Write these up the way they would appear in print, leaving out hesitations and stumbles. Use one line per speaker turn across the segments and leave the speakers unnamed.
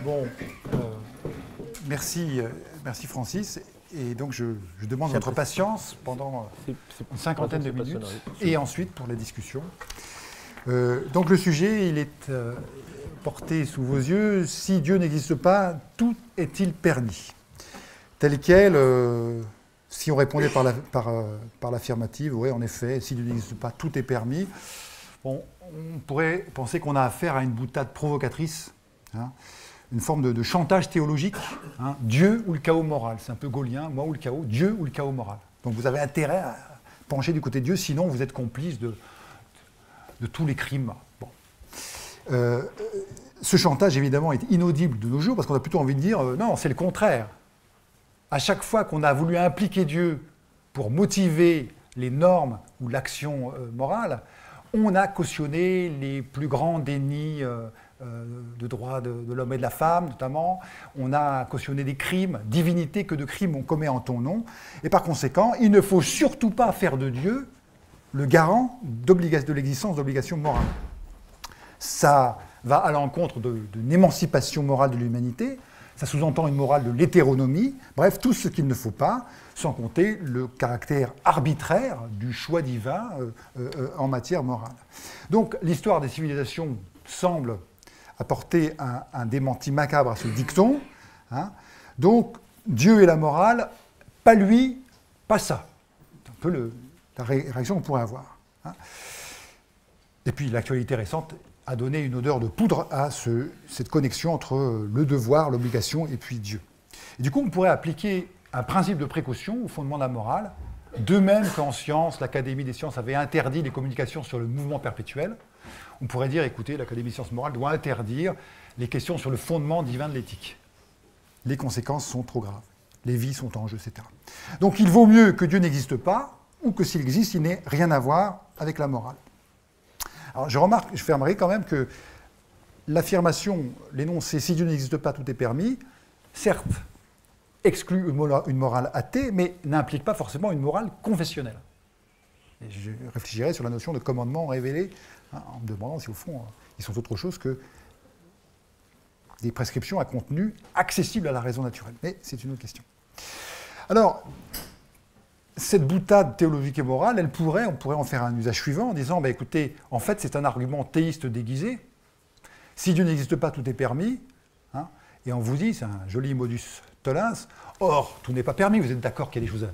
Bon, merci Francis. Et donc, je demande votre patience pendant une cinquantaine de minutes. Et ensuite, pour la discussion. Donc, le sujet, il est porté sous vos yeux. Si Dieu n'existe pas, tout est-il permis? Tel quel, si on répondait par l'affirmative, oui, en effet, si Dieu n'existe pas, tout est permis. Bon, on pourrait penser qu'on a affaire à une boutade provocatrice, hein, une forme de chantage théologique, hein, Dieu ou le chaos moral. C'est un peu gaulien, moi ou le chaos, Dieu ou le chaos moral. Donc vous avez intérêt à pencher du côté de Dieu, sinon vous êtes complice de tous les crimes. Bon. Ce chantage, évidemment, est inaudible de nos jours, parce qu'on a plutôt envie de dire, non, c'est le contraire. À chaque fois qu'on a voulu impliquer Dieu pour motiver les normes ou l'action morale, on a cautionné les plus grands dénis de droits de l'homme et de la femme, notamment. On a cautionné des crimes, divinité que de crimes on commet en ton nom. Et par conséquent, il ne faut surtout pas faire de Dieu le garant de l'existence d'obligations morales. Ça va à l'encontre d'une émancipation morale de l'humanité. Ça sous-entend une morale de l'hétéronomie. Bref, tout ce qu'il ne faut pas, sans compter le caractère arbitraire du choix divin en matière morale. Donc, l'histoire des civilisations semble apporter un démenti macabre à ce dicton. Hein. Donc, Dieu et la morale, pas lui, pas ça. C'est un peu la réaction qu'on pourrait avoir. Hein. Et puis, l'actualité récente a donné une odeur de poudre à cette connexion entre le devoir, l'obligation et puis Dieu. Et du coup, on pourrait appliquer un principe de précaution au fondement de la morale, de même qu'en sciences, l'Académie des sciences avait interdit les communications sur le mouvement perpétuel. On pourrait dire, écoutez, l'Académie des sciences morales doit interdire les questions sur le fondement divin de l'éthique. Les conséquences sont trop graves. Les vies sont en jeu, etc. Donc il vaut mieux que Dieu n'existe pas, ou que s'il existe, il n'ait rien à voir avec la morale. Alors je fais remarquer quand même que l'affirmation, l'énoncé « si Dieu n'existe pas, tout est permis », certes, exclut une morale athée, mais n'implique pas forcément une morale confessionnelle. Et je réfléchirai sur la notion de commandement révélé, hein, en me demandant si au fond, ils sont autre chose que des prescriptions à contenu accessible à la raison naturelle. Mais c'est une autre question. Alors, cette boutade théologique et morale, on pourrait en faire un usage suivant en disant, bah, écoutez, en fait, c'est un argument théiste déguisé. Si Dieu n'existe pas, tout est permis. Hein, et on vous dit, c'est un joli modus tollens. Or, tout n'est pas permis. Vous êtes d'accord qu'il y a des choses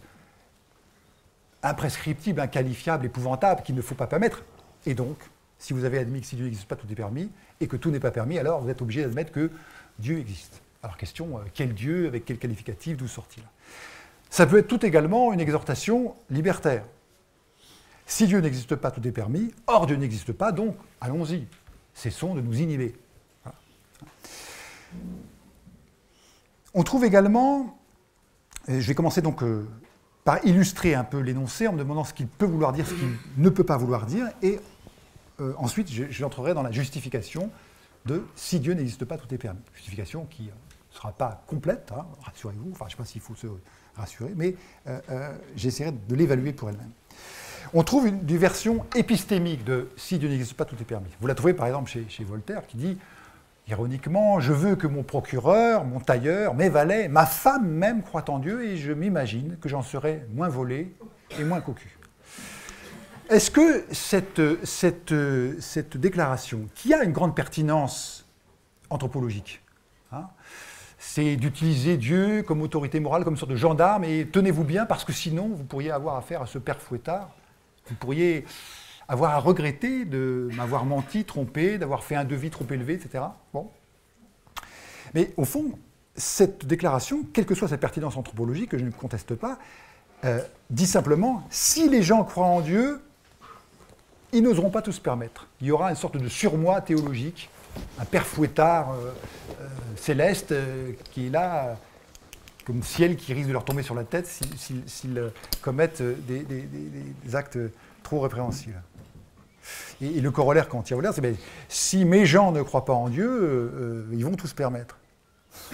imprescriptibles, inqualifiables, épouvantables, qu'il ne faut pas permettre. Et donc, si vous avez admis que si Dieu n'existe pas, tout est permis, et que tout n'est pas permis, alors vous êtes obligé d'admettre que Dieu existe. Alors, question, quel Dieu, avec quel qualificatif, d'où sort-il? Ça peut être tout également une exhortation libertaire. Si Dieu n'existe pas, tout est permis. Or, Dieu n'existe pas, donc allons-y. Cessons de nous inhiber. Voilà. On trouve également, et je vais commencer donc par illustrer un peu l'énoncé en me demandant ce qu'il peut vouloir dire, ce qu'il ne peut pas vouloir dire, et ensuite j'entrerai dans la justification de si Dieu n'existe pas, tout est permis. Justification qui ne sera pas complète, hein, rassurez-vous, enfin je ne sais pas s'il faut se rassurer, mais j'essaierai de l'évaluer pour elle-même. On trouve une version épistémique de « si Dieu n'existe pas, tout est permis ». Vous la trouvez par exemple chez Voltaire qui dit, ironiquement, « Je veux que mon procureur, mon tailleur, mes valets, ma femme même croient en Dieu et je m'imagine que j'en serai moins volé et moins cocu ». Est-ce que cette déclaration, qui a une grande pertinence anthropologique, hein, c'est d'utiliser Dieu comme autorité morale, comme une sorte de gendarme, et tenez-vous bien, parce que sinon, vous pourriez avoir affaire à ce père fouettard, vous pourriez avoir à regretter de m'avoir menti, trompé, d'avoir fait un devis trop élevé, etc. Bon. Mais au fond, cette déclaration, quelle que soit sa pertinence anthropologique, que je ne conteste pas, dit simplement, si les gens croient en Dieu, ils n'oseront pas tout se permettre. Il y aura une sorte de surmoi théologique, un père fouettard céleste qui est là, comme ciel qui risque de leur tomber sur la tête s'ils commettent des actes trop répréhensibles. Et le corollaire quand il y a Voltaire, c'est si mes gens ne croient pas en Dieu, ils vont tout se permettre.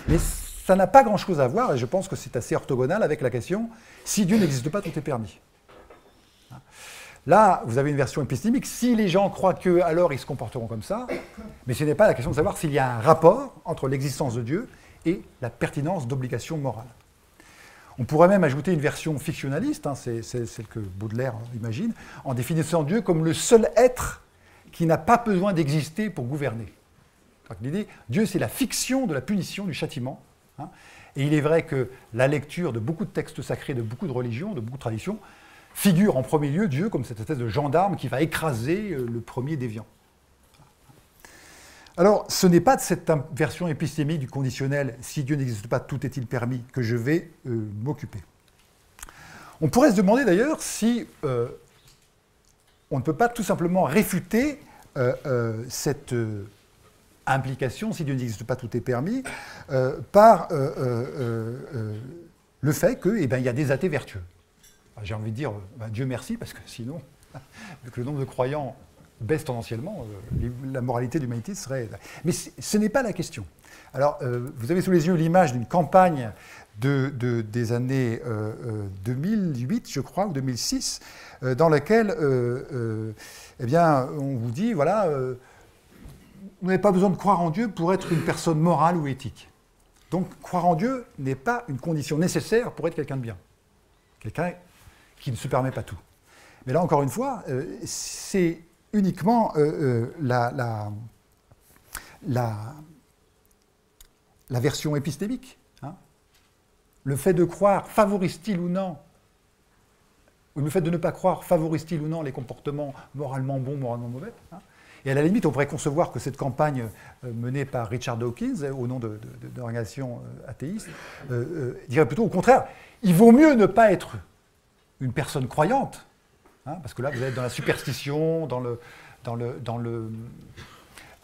Mais ça n'a pas grand-chose à voir, et je pense que c'est assez orthogonal avec la question si Dieu n'existe pas, tout est permis. Là, vous avez une version épistémique. Si les gens croient que, alors ils se comporteront comme ça. Mais ce n'est pas la question de savoir s'il y a un rapport entre l'existence de Dieu et la pertinence d'obligations morales. On pourrait même ajouter une version fictionnaliste, hein, c'est celle que Baudelaire imagine, en définissant Dieu comme le seul être qui n'a pas besoin d'exister pour gouverner. L'idée, Dieu, c'est la fiction de la punition, du châtiment. Hein, et il est vrai que la lecture de beaucoup de textes sacrés, de beaucoup de religions, de beaucoup de traditions, figure en premier lieu Dieu comme cette espèce de gendarme qui va écraser le premier déviant. Alors, ce n'est pas de cette version épistémique du conditionnel « si Dieu n'existe pas, tout est-il permis » que je vais m'occuper. On pourrait se demander d'ailleurs si on ne peut pas tout simplement réfuter cette implication « si Dieu n'existe pas, tout est permis » par le fait qu'il y a des athées vertueux. J'ai envie de dire Dieu merci, parce que sinon, vu que le nombre de croyants baisse tendanciellement, la moralité de l'humanité serait... Mais ce n'est pas la question. Alors, vous avez sous les yeux l'image d'une campagne des années 2008, je crois, ou 2006, dans laquelle eh bien, on vous dit, voilà, vous n'avez pas besoin de croire en Dieu pour être une personne morale ou éthique. Donc, croire en Dieu n'est pas une condition nécessaire pour être quelqu'un de bien. Quelqu'un qui ne se permet pas tout. Mais là, encore une fois, c'est uniquement la version épistémique. Hein. Le fait de croire favorise-t-il ou non, ou le fait de ne pas croire favorise-t-il ou non les comportements moralement bons, moralement mauvais, hein. Et à la limite, on pourrait concevoir que cette campagne menée par Richard Dawkins, au nom d'organisations athéistes, dirait plutôt au contraire, il vaut mieux ne pas être une personne croyante, hein, parce que là, vous êtes dans la superstition, dans le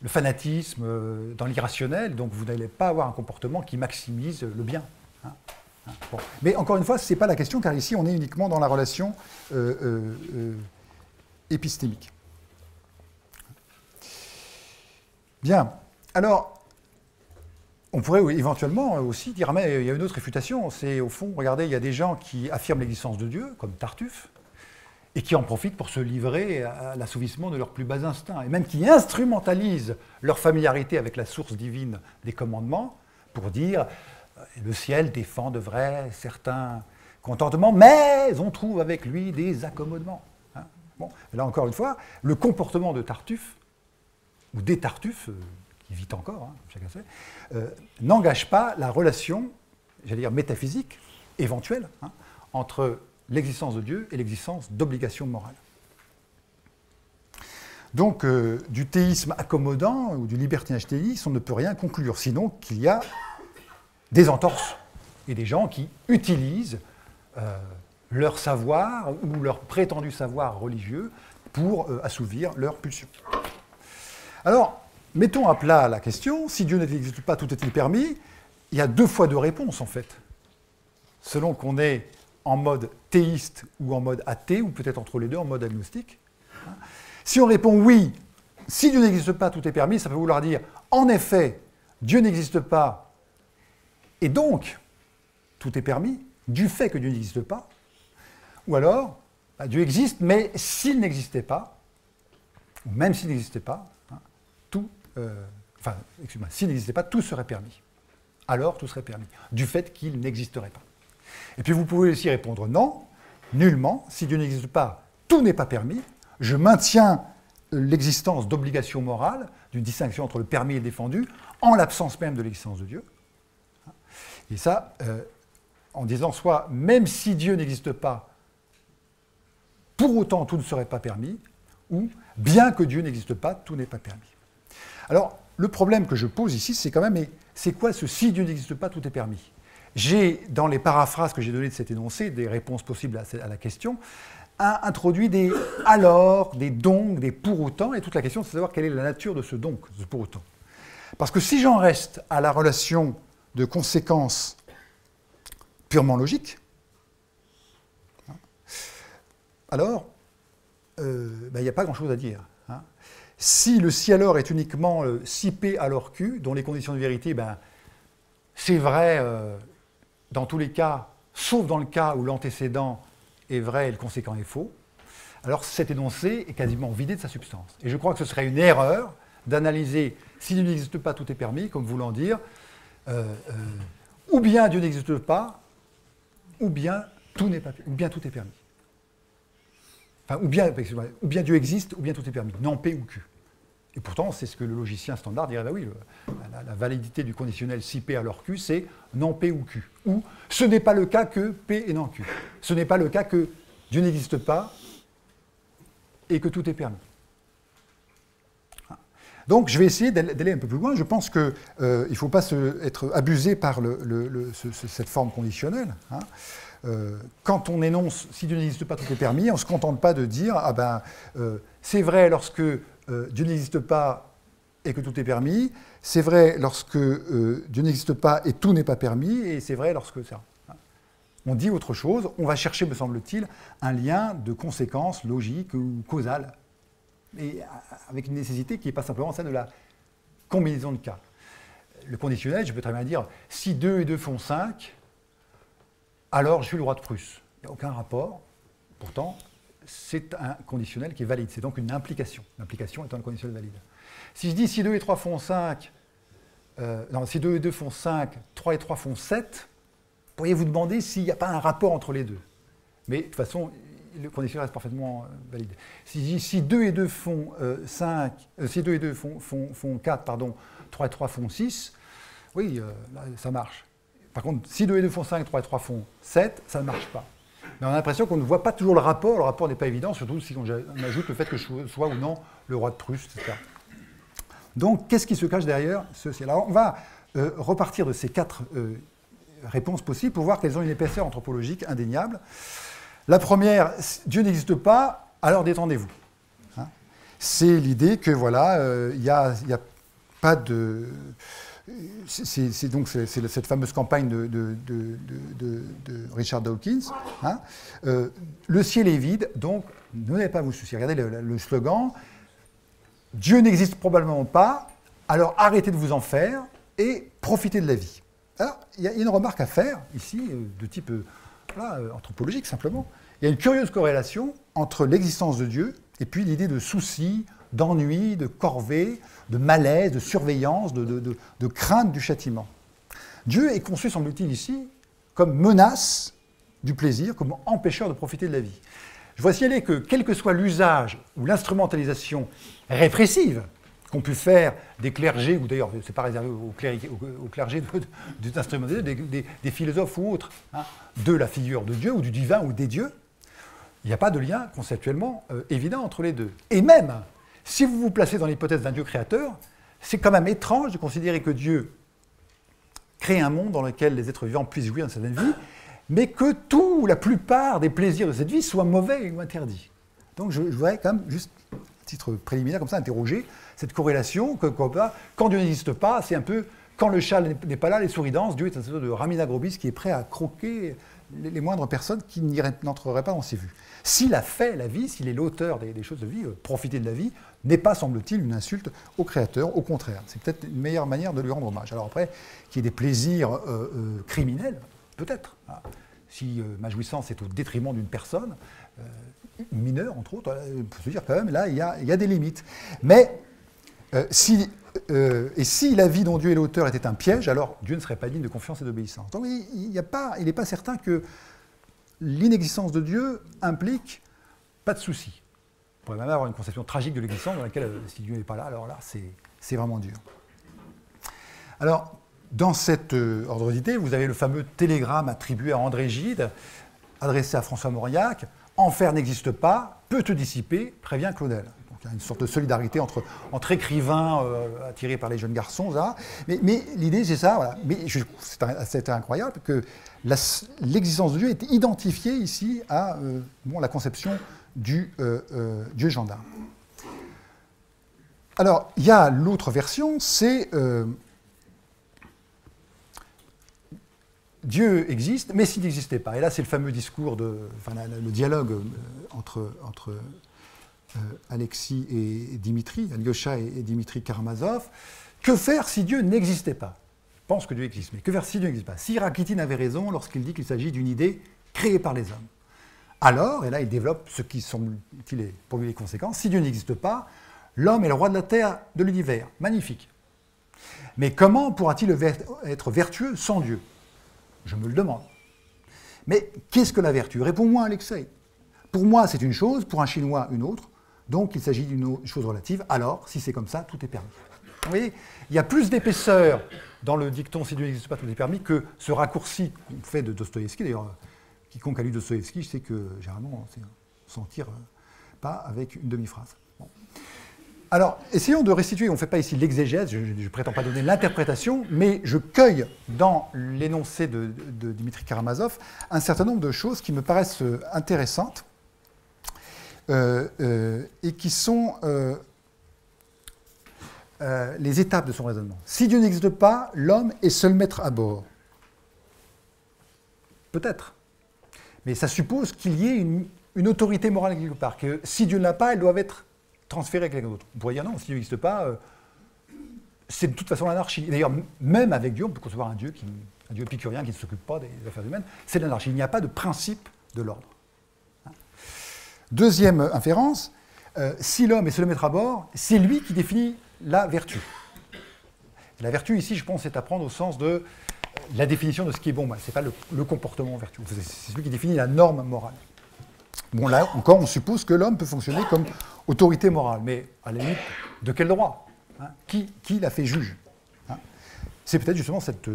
fanatisme, dans l'irrationnel, donc vous n'allez pas avoir un comportement qui maximise le bien. Hein. Bon. Mais encore une fois, ce n'est pas la question, car ici, on est uniquement dans la relation épistémique. Bien. Alors, on pourrait éventuellement aussi dire, mais il y a une autre réfutation, c'est au fond, regardez, il y a des gens qui affirment l'existence de Dieu, comme Tartuffe, et qui en profitent pour se livrer à l'assouvissement de leurs plus bas instincts, et même qui instrumentalisent leur familiarité avec la source divine des commandements pour dire le ciel défend de vrai certains contentements, mais on trouve avec lui des accommodements. Hein. Bon, là encore une fois, le comportement de Tartuffe, ou des Tartuffes, qui vit encore, hein, chacun sait, n'engage pas la relation, j'allais dire métaphysique, éventuelle, hein, entre l'existence de Dieu et l'existence d'obligations morales. Donc, du théisme accommodant ou du libertinage théiste, on ne peut rien conclure, sinon qu'il y a des entorses et des gens qui utilisent leur savoir ou leur prétendu savoir religieux pour assouvir leurs pulsions. Alors, mettons à plat la question, si Dieu n'existe pas, tout est-il permis? Il y a deux fois deux réponses, en fait. Selon qu'on est en mode théiste ou en mode athée, ou peut-être entre les deux, en mode agnostique. Si on répond oui, si Dieu n'existe pas, tout est permis, ça peut vouloir dire, en effet, Dieu n'existe pas, et donc, tout est permis, du fait que Dieu n'existe pas. Ou alors, Dieu existe, mais s'il n'existait pas, ou même s'il n'existait pas, s'il n'existait pas, tout serait permis. Alors, tout serait permis, du fait qu'il n'existerait pas. Et puis vous pouvez aussi répondre non, nullement, si Dieu n'existe pas, tout n'est pas permis, je maintiens l'existence d'obligations morales, d'une distinction entre le permis et le défendu, en l'absence même de l'existence de Dieu. Et ça, en disant soit, même si Dieu n'existe pas, pour autant tout ne serait pas permis, ou bien que Dieu n'existe pas, tout n'est pas permis. Alors, le problème que je pose ici, c'est quand même, mais c'est quoi ce « si Dieu n'existe pas, tout est permis » ? J'ai, dans les paraphrases que j'ai données de cet énoncé, des réponses possibles à la question, introduit des « alors », des « donc », des « pour autant », et toute la question, c'est de savoir quelle est la nature de ce « donc », de ce « pour autant ». Parce que si j'en reste à la relation de conséquences purement logique, alors, il n'y a pas grand-chose à dire. Hein. Si le si alors est uniquement si P alors Q, dont les conditions de vérité, c'est vrai dans tous les cas, sauf dans le cas où l'antécédent est vrai et le conséquent est faux, alors cet énoncé est quasiment vidé de sa substance. Et je crois que ce serait une erreur d'analyser si Dieu n'existe pas, tout est permis, comme voulant dire, ou bien Dieu n'existe pas, ou bien tout n'est pas, ou bien tout est permis. Enfin, ou bien Dieu existe, ou bien tout est permis, non P ou Q. Et pourtant, c'est ce que le logicien standard dirait, bah oui, la validité du conditionnel si P alors Q, c'est non P ou Q. Ou ce n'est pas le cas que P et non Q. Ce n'est pas le cas que Dieu n'existe pas et que tout est permis. Donc, je vais essayer d'aller un peu plus loin. Je pense qu'il ne faut pas être abusé par cette forme conditionnelle. Hein. Quand on énonce « si Dieu n'existe pas, tout est permis », on ne se contente pas de dire « ah ben, c'est vrai lorsque Dieu n'existe pas et que tout est permis, c'est vrai lorsque Dieu n'existe pas et tout n'est pas permis, et c'est vrai lorsque ça. » On dit autre chose, on va chercher, me semble-t-il, un lien de conséquence logique ou causale, et avec une nécessité qui n'est pas simplement celle de la combinaison de cas. Le conditionnel, je peux très bien dire, si 2 et 2 font 5, alors je suis le roi de Prusse. Il n'y a aucun rapport, pourtant, c'est un conditionnel qui est valide, c'est donc une implication. L'implication étant le conditionnel valide. Si je dis si 2 et 3 font 5, non, si 2 et 2 font 5, 3 et 3 font 7, pourriez vous demander s'il n'y a pas un rapport entre les deux. Mais de toute façon, le conditionnel reste parfaitement valide. Si 2 et 2 font 5, si 2 et 2 font 4, pardon, 3 et 3 font 6, oui, là, ça marche. Par contre, si 2 et 2 font 5, 3 et 3 font 7, ça ne marche pas. Mais on a l'impression qu'on ne voit pas toujours le rapport n'est pas évident, surtout si on ajoute le fait que je sois ou non le roi de Prusse, etc. Donc, qu'est-ce qui se cache derrière ceci? Alors, on va repartir de ces 4 réponses possibles pour voir qu'elles ont une épaisseur anthropologique indéniable. La première, Dieu n'existe pas, alors détendez-vous. Hein, c'est l'idée que, voilà, il n'y a pas de... C'est donc cette fameuse campagne de Richard Dawkins. Hein, le ciel est vide, donc ne n'allez pas vous soucier. Regardez le slogan. Dieu n'existe probablement pas, alors arrêtez de vous en faire et profitez de la vie. Alors, il y a une remarque à faire ici, de type anthropologique simplement. Il y a une curieuse corrélation entre l'existence de Dieu et puis l'idée de souci, d'ennui, de corvée, de malaise, de surveillance, de crainte du châtiment. Dieu est conçu, semble-t-il, ici, comme menace du plaisir, comme empêcheur de profiter de la vie. Je voudrais signaler que, quel que soit l'usage ou l'instrumentalisation répressive qu'ont pu faire des clergés, ou d'ailleurs, ce n'est pas réservé aux clergés d'instrumentaliser, des philosophes ou autres, hein, de la figure de Dieu, ou du divin, ou des dieux, il n'y a pas de lien conceptuellement évident entre les deux. Et même, si vous vous placez dans l'hypothèse d'un Dieu créateur, c'est quand même étrange de considérer que Dieu crée un monde dans lequel les êtres vivants puissent jouir de certaine vie, mais que tout ou la plupart des plaisirs de cette vie soient mauvais ou interdits. Donc je voudrais quand même, juste à titre préliminaire, comme ça, interroger cette corrélation que quand Dieu n'existe pas, c'est un peu, quand le chat n'est pas là, les souris dansent, Dieu est un sorte de Ramina Grobis qui est prêt à croquer les moindres personnes qui n'entreraient pas dans ses vues. S'il a fait la vie, s'il est l'auteur des choses de vie, profiter de la vie n'est pas, semble-t-il, une insulte au Créateur, au contraire. C'est peut-être une meilleure manière de lui rendre hommage. Alors après, qu'il y ait des plaisirs criminels, peut-être. Hein. Si ma jouissance est au détriment d'une personne, mineure entre autres, on peut se dire quand même, là, il y a des limites. Mais si la vie dont Dieu est l'auteur était un piège, alors Dieu ne serait pas digne de confiance et d'obéissance. Donc il n'est pas certain que l'inexistence de Dieu implique pas de souci. On pourrait même avoir une conception tragique de l'existence dans laquelle, si Dieu n'est pas là, alors là, c'est vraiment dur. Alors, dans cet ordre d'idée, vous avez le fameux télégramme attribué à André Gide, adressé à François Mauriac. « Enfer n'existe pas, peut te dissiper, prévient Claudel ». Donc il y a une sorte de solidarité entre écrivains attirés par les jeunes garçons. Là. Mais l'idée, c'est ça. Voilà. Mais c'est incroyable que l'existence de Dieu est identifiée ici à la conception du Dieu gendarme. Alors, il y a l'autre version, c'est Dieu existe, mais s'il n'existait pas. Et là, c'est le fameux discours, le dialogue entre Alexis et Dimitri, Alyosha et Dimitri Karamazov. Que faire si Dieu n'existait pas? Je pense que Dieu existe, mais que faire si Dieu n'existe pas? Si Rakitine avait raison lorsqu'il dit qu'il s'agit d'une idée créée par les hommes. alors, et là il développe ce qui semble-t-il est pour lui les conséquences, si Dieu n'existe pas, l'homme est le roi de la terre, de l'univers. Magnifique. Mais comment pourra-t-il être vertueux sans Dieu? Je me le demande. Mais qu'est-ce que la vertu? Réponds-moi, Alexei. Pour moi, c'est une chose, pour un Chinois, une autre. Donc, il s'agit d'une chose relative. Alors, si c'est comme ça, tout est permis. Vous voyez, il y a plus d'épaisseur dans le dicton « si Dieu n'existe pas, tout est permis » que ce raccourci qu'on fait de Dostoïevski. D'ailleurs, quiconque a lu Dostoïevski, je sais que, généralement, on s'en tire pas avec une demi-phrase. Bon. Alors, essayons de restituer, on ne fait pas ici l'exégèse, je ne prétends pas donner l'interprétation, mais je cueille dans l'énoncé de Dimitri Karamazov un certain nombre de choses qui me paraissent intéressantes et qui sont les étapes de son raisonnement. Si Dieu n'existe pas, l'homme est seul maître à bord. Peut-être. Mais ça suppose qu'il y ait une autorité morale quelque part, que si Dieu ne l'a pas, elle doit être transférée à quelqu'un d'autre. On pourrait dire non, si Dieu n'existe pas, c'est de toute façon l'anarchie. D'ailleurs, même avec Dieu, on peut concevoir un Dieu épicurien qui ne s'occupe pas des affaires humaines, c'est l'anarchie. Il n'y a pas de principe de l'ordre. Deuxième inférence, si l'homme est seul maître à bord, c'est lui qui définit la vertu. La vertu, ici, je pense, c'est à prendre au sens de la définition de ce qui est bon. Ce n'est pas le comportement vertueux. C'est celui qui définit la norme morale. Bon, là, encore, on suppose que l'homme peut fonctionner comme autorité morale. Mais, à la limite, de quel droit, hein? Qui l'a fait juge, hein? C'est peut-être justement cette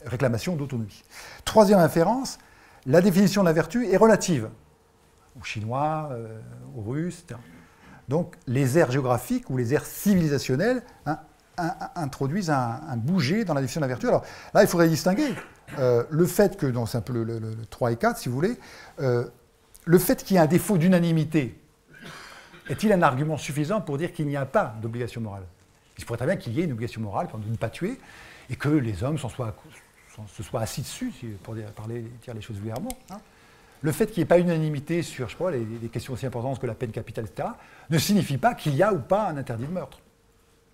réclamation d'autonomie. Troisième inférence, la définition de la vertu est relative. Aux Chinois, aux Russes, etc. Donc, les aires géographiques ou les aires civilisationnelles introduisent un bouger dans la définition de la vertu. Alors, là, il faudrait distinguer le fait que, c'est un peu le 3 et 4, si vous voulez, le fait qu'il y ait un défaut d'unanimité, est-il un argument suffisant pour dire qu'il n'y a pas d'obligation morale? Il pourrait très bien qu'il y ait une obligation morale, de ne pas tuer, et que les hommes se soient assis dessus, pour dire les choses vulgairement. Hein. Le fait qu'il n'y ait pas unanimité sur, je sais pas, les questions aussi importantes que la peine capitale, etc., ne signifie pas qu'il y a ou pas un interdit de meurtre.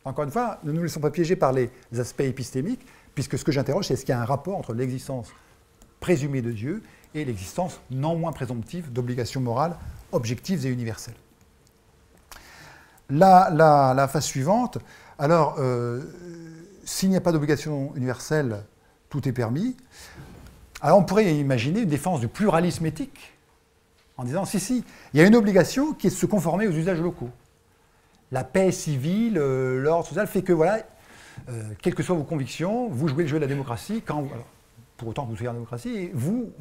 Encore une fois, ne nous laissons pas piéger par les aspects épistémiques, puisque ce que j'interroge, c'est est-ce qu'il y a un rapport entre l'existence présumée de Dieu et l'existence non moins présomptive d'obligations morales objectives et universelles. La phase suivante, alors, s'il n'y a pas d'obligation universelle, tout est permis. Alors on pourrait imaginer une défense du pluralisme éthique, en disant, si, il y a une obligation qui est de se conformer aux usages locaux. La paix civile, l'ordre social fait que, voilà, quelles que soient vos convictions, vous jouez le jeu de la démocratie, pour autant que vous soyez en démocratie, et vous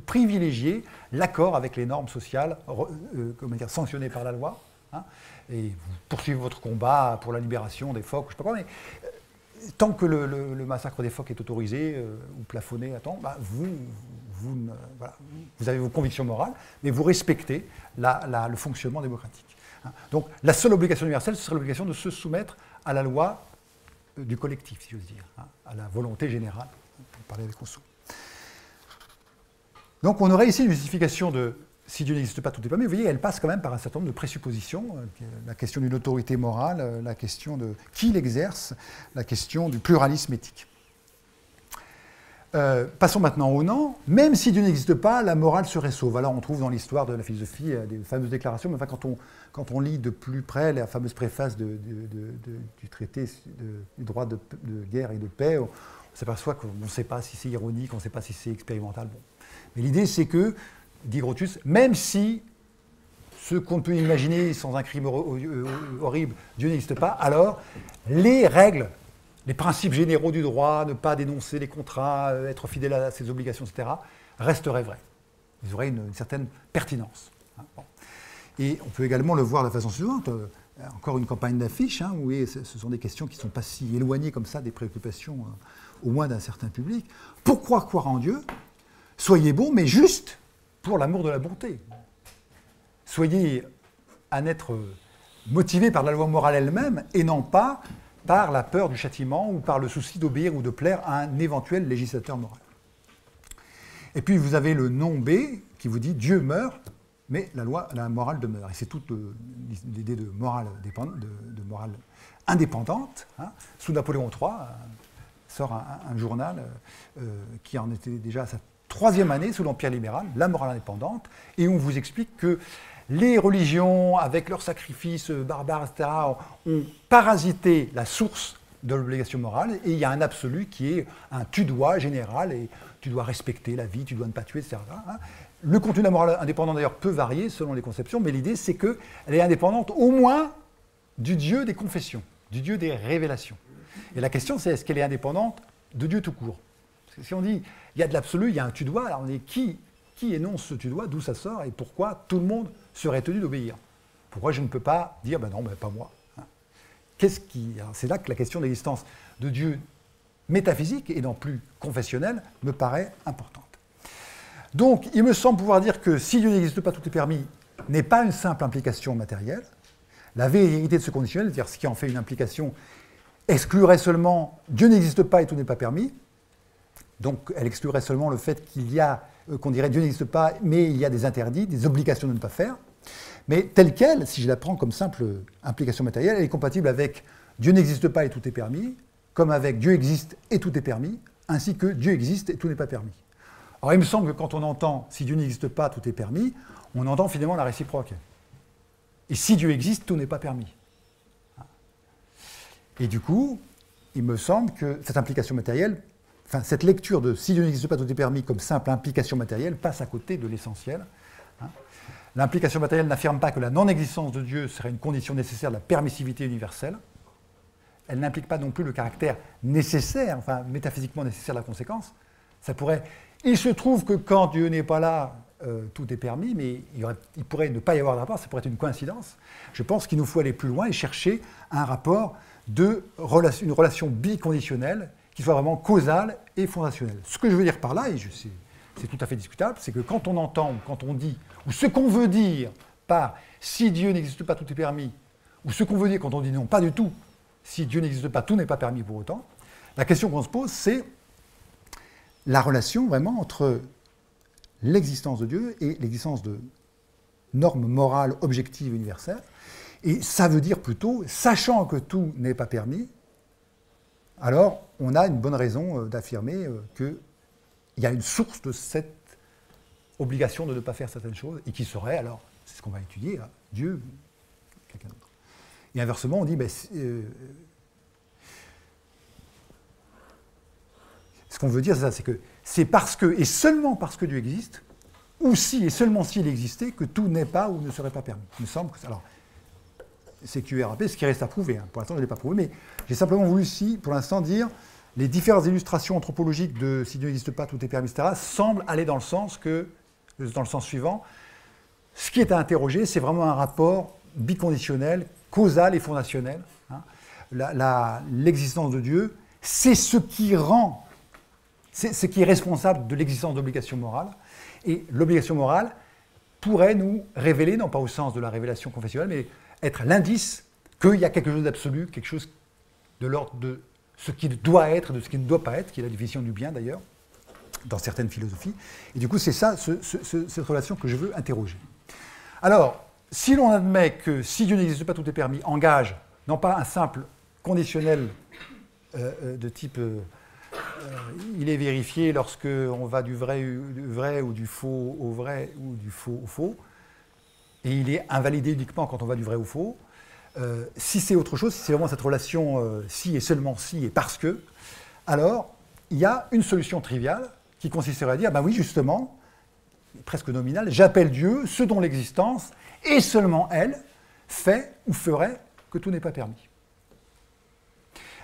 privilégiez l'accord avec les normes sociales sanctionnées par la loi, hein, et vous poursuivez votre combat pour la libération des phoques, je ne sais pas quoi, mais tant que le massacre des phoques est autorisé ou plafonné à temps, vous avez vos convictions morales, mais vous respectez le fonctionnement démocratique. Hein. Donc la seule obligation universelle, ce serait l'obligation de se soumettre à la loi du collectif, si j'ose dire, hein, à la volonté générale. On parlait avec Rousseau. Donc on aurait ici une justification de si Dieu n'existe pas, tout est permis. Vous voyez, elle passe quand même par un certain nombre de présuppositions. La question d'une autorité morale, la question de qui l'exerce, la question du pluralisme éthique. Passons maintenant au non. Même si Dieu n'existe pas, la morale serait sauve. Alors on trouve dans l'histoire de la philosophie des fameuses déclarations, mais enfin, quand on lit de plus près la fameuse préface du traité du droit de guerre et de paix, on s'aperçoit qu'on ne sait pas si c'est ironique, on ne sait pas si c'est expérimental. Bon. Mais l'idée, c'est que, dit Grotius, même si ce qu'on peut imaginer sans un crime horrible, Dieu n'existe pas, alors les règles, les principes généraux du droit, ne pas dénoncer les contrats, être fidèle à ses obligations, etc., resteraient vrais. Ils auraient une certaine pertinence. Hein, bon. Et on peut également le voir de la façon suivante. Encore une campagne d'affiches, hein, où ce sont des questions qui ne sont pas si éloignées comme ça des préoccupations, au moins d'un certain public. Pourquoi croire en Dieu? Soyez bons, mais juste pour l'amour de la bonté. Soyez un être motivé par la loi morale elle-même, et non pas par la peur du châtiment ou par le souci d'obéir ou de plaire à un éventuel législateur moral. Et puis vous avez le non B qui vous dit Dieu meurt, mais la morale demeure. Et c'est toute l'idée de morale indépendante. Hein. Sous Napoléon III, sort un journal qui en était déjà à sa troisième année sous l'Empire libéral, la morale indépendante, et on vous explique que les religions, avec leurs sacrifices barbares, etc., ont parasité la source de l'obligation morale, et il y a un absolu qui est un tu dois général, et tu dois respecter la vie, tu dois ne pas tuer, etc. Le contenu de la morale indépendante, d'ailleurs, peut varier selon les conceptions, mais l'idée, c'est qu'elle est indépendante au moins du Dieu des confessions, du Dieu des révélations. Et la question, c'est est-ce qu'elle est indépendante de Dieu tout court? Parce que si on dit il y a de l'absolu, il y a un tu dois, alors on dit qui énonce ce tu dois, d'où ça sort, et pourquoi tout le monde serait tenu d'obéir? Pourquoi je ne peux pas dire ben non, ben pas moi? C'est là que la question de l'existence de Dieu métaphysique et non plus confessionnelle me paraît importante. Donc, il me semble pouvoir dire que si Dieu n'existe pas, tout est permis, n'est pas une simple implication matérielle. La vérité de ce conditionnel, c'est-à-dire ce qui en fait une implication, exclurait seulement Dieu n'existe pas et tout n'est pas permis. Donc, elle exclurait seulement le fait qu'on dirait Dieu n'existe pas, mais il y a des interdits, des obligations de ne pas faire. Mais telle qu'elle, si je la prends comme simple implication matérielle, elle est compatible avec Dieu n'existe pas et tout est permis, comme avec Dieu existe et tout est permis, ainsi que Dieu existe et tout n'est pas permis. Alors il me semble que quand on entend si Dieu n'existe pas, tout est permis, on entend finalement la réciproque. Et si Dieu existe, tout n'est pas permis. Et du coup, il me semble que cette implication matérielle, enfin cette lecture de si Dieu n'existe pas, tout est permis comme simple implication matérielle passe à côté de l'essentiel. L'implication matérielle n'affirme pas que la non-existence de Dieu serait une condition nécessaire de la permissivité universelle. Elle n'implique pas non plus le caractère nécessaire, enfin métaphysiquement nécessaire de la conséquence. Ça pourrait... Il se trouve que quand Dieu n'est pas là, tout est permis, mais il pourrait ne pas y avoir de rapport, ça pourrait être une coïncidence. Je pense qu'il nous faut aller plus loin et chercher un rapport une relation biconditionnelle qui soit vraiment causale et fondationnelle. Ce que je veux dire par là, et c'est tout à fait discutable, c'est que quand on entend, ou quand on dit, ou ce qu'on veut dire par « si Dieu n'existe pas, tout est permis », ou ce qu'on veut dire quand on dit « non, pas du tout, si Dieu n'existe pas, tout n'est pas permis pour autant », la question qu'on se pose, c'est la relation vraiment entre l'existence de Dieu et l'existence de normes morales objectives universelles. Et ça veut dire plutôt, sachant que tout n'est pas permis, alors on a une bonne raison d'affirmer qu'il y a une source de cette obligation de ne pas faire certaines choses, et qui serait, alors, c'est ce qu'on va étudier, Dieu, quelqu'un d'autre. Et inversement, on dit, ce qu'on veut dire, c'est ça, c'est que c'est parce que, et seulement parce que Dieu existe, ou si et seulement s'il existait, que tout n'est pas ou ne serait pas permis. Il me semble que alors, c'est QRAP, ce qui reste à prouver. Pour l'instant, je ne l'ai pas prouvé, mais j'ai simplement voulu ici, pour l'instant, dire les différentes illustrations anthropologiques de si Dieu n'existe pas, tout est permis, etc., semblent aller dans le sens suivant. Ce qui est à interroger, c'est vraiment un rapport biconditionnel, causal et fondationnel. L'existence de Dieu, c'est ce qui rend, c'est ce qui est responsable de l'existence d'obligations morales. Et l'obligation morale pourrait nous révéler, non pas au sens de la révélation confessionnelle, mais être l'indice qu'il y a quelque chose d'absolu, quelque chose de l'ordre de ce qui doit être, de ce qui ne doit pas être, qui est la définition du bien d'ailleurs, dans certaines philosophies. Et du coup, c'est ça, cette relation que je veux interroger. Alors, si l'on admet que si Dieu n'existe pas, tout est permis, engage non pas un simple conditionnel de type il est vérifié lorsque on va du vrai ou du faux au vrai ou du faux au faux, et il est invalidé uniquement quand on va du vrai au faux. Si c'est autre chose, si c'est vraiment cette relation si et seulement si et parce que, alors il y a une solution triviale qui consisterait à dire, ben oui justement, presque nominale, j'appelle Dieu ce dont l'existence, et seulement elle, fait ou ferait que tout n'est pas permis.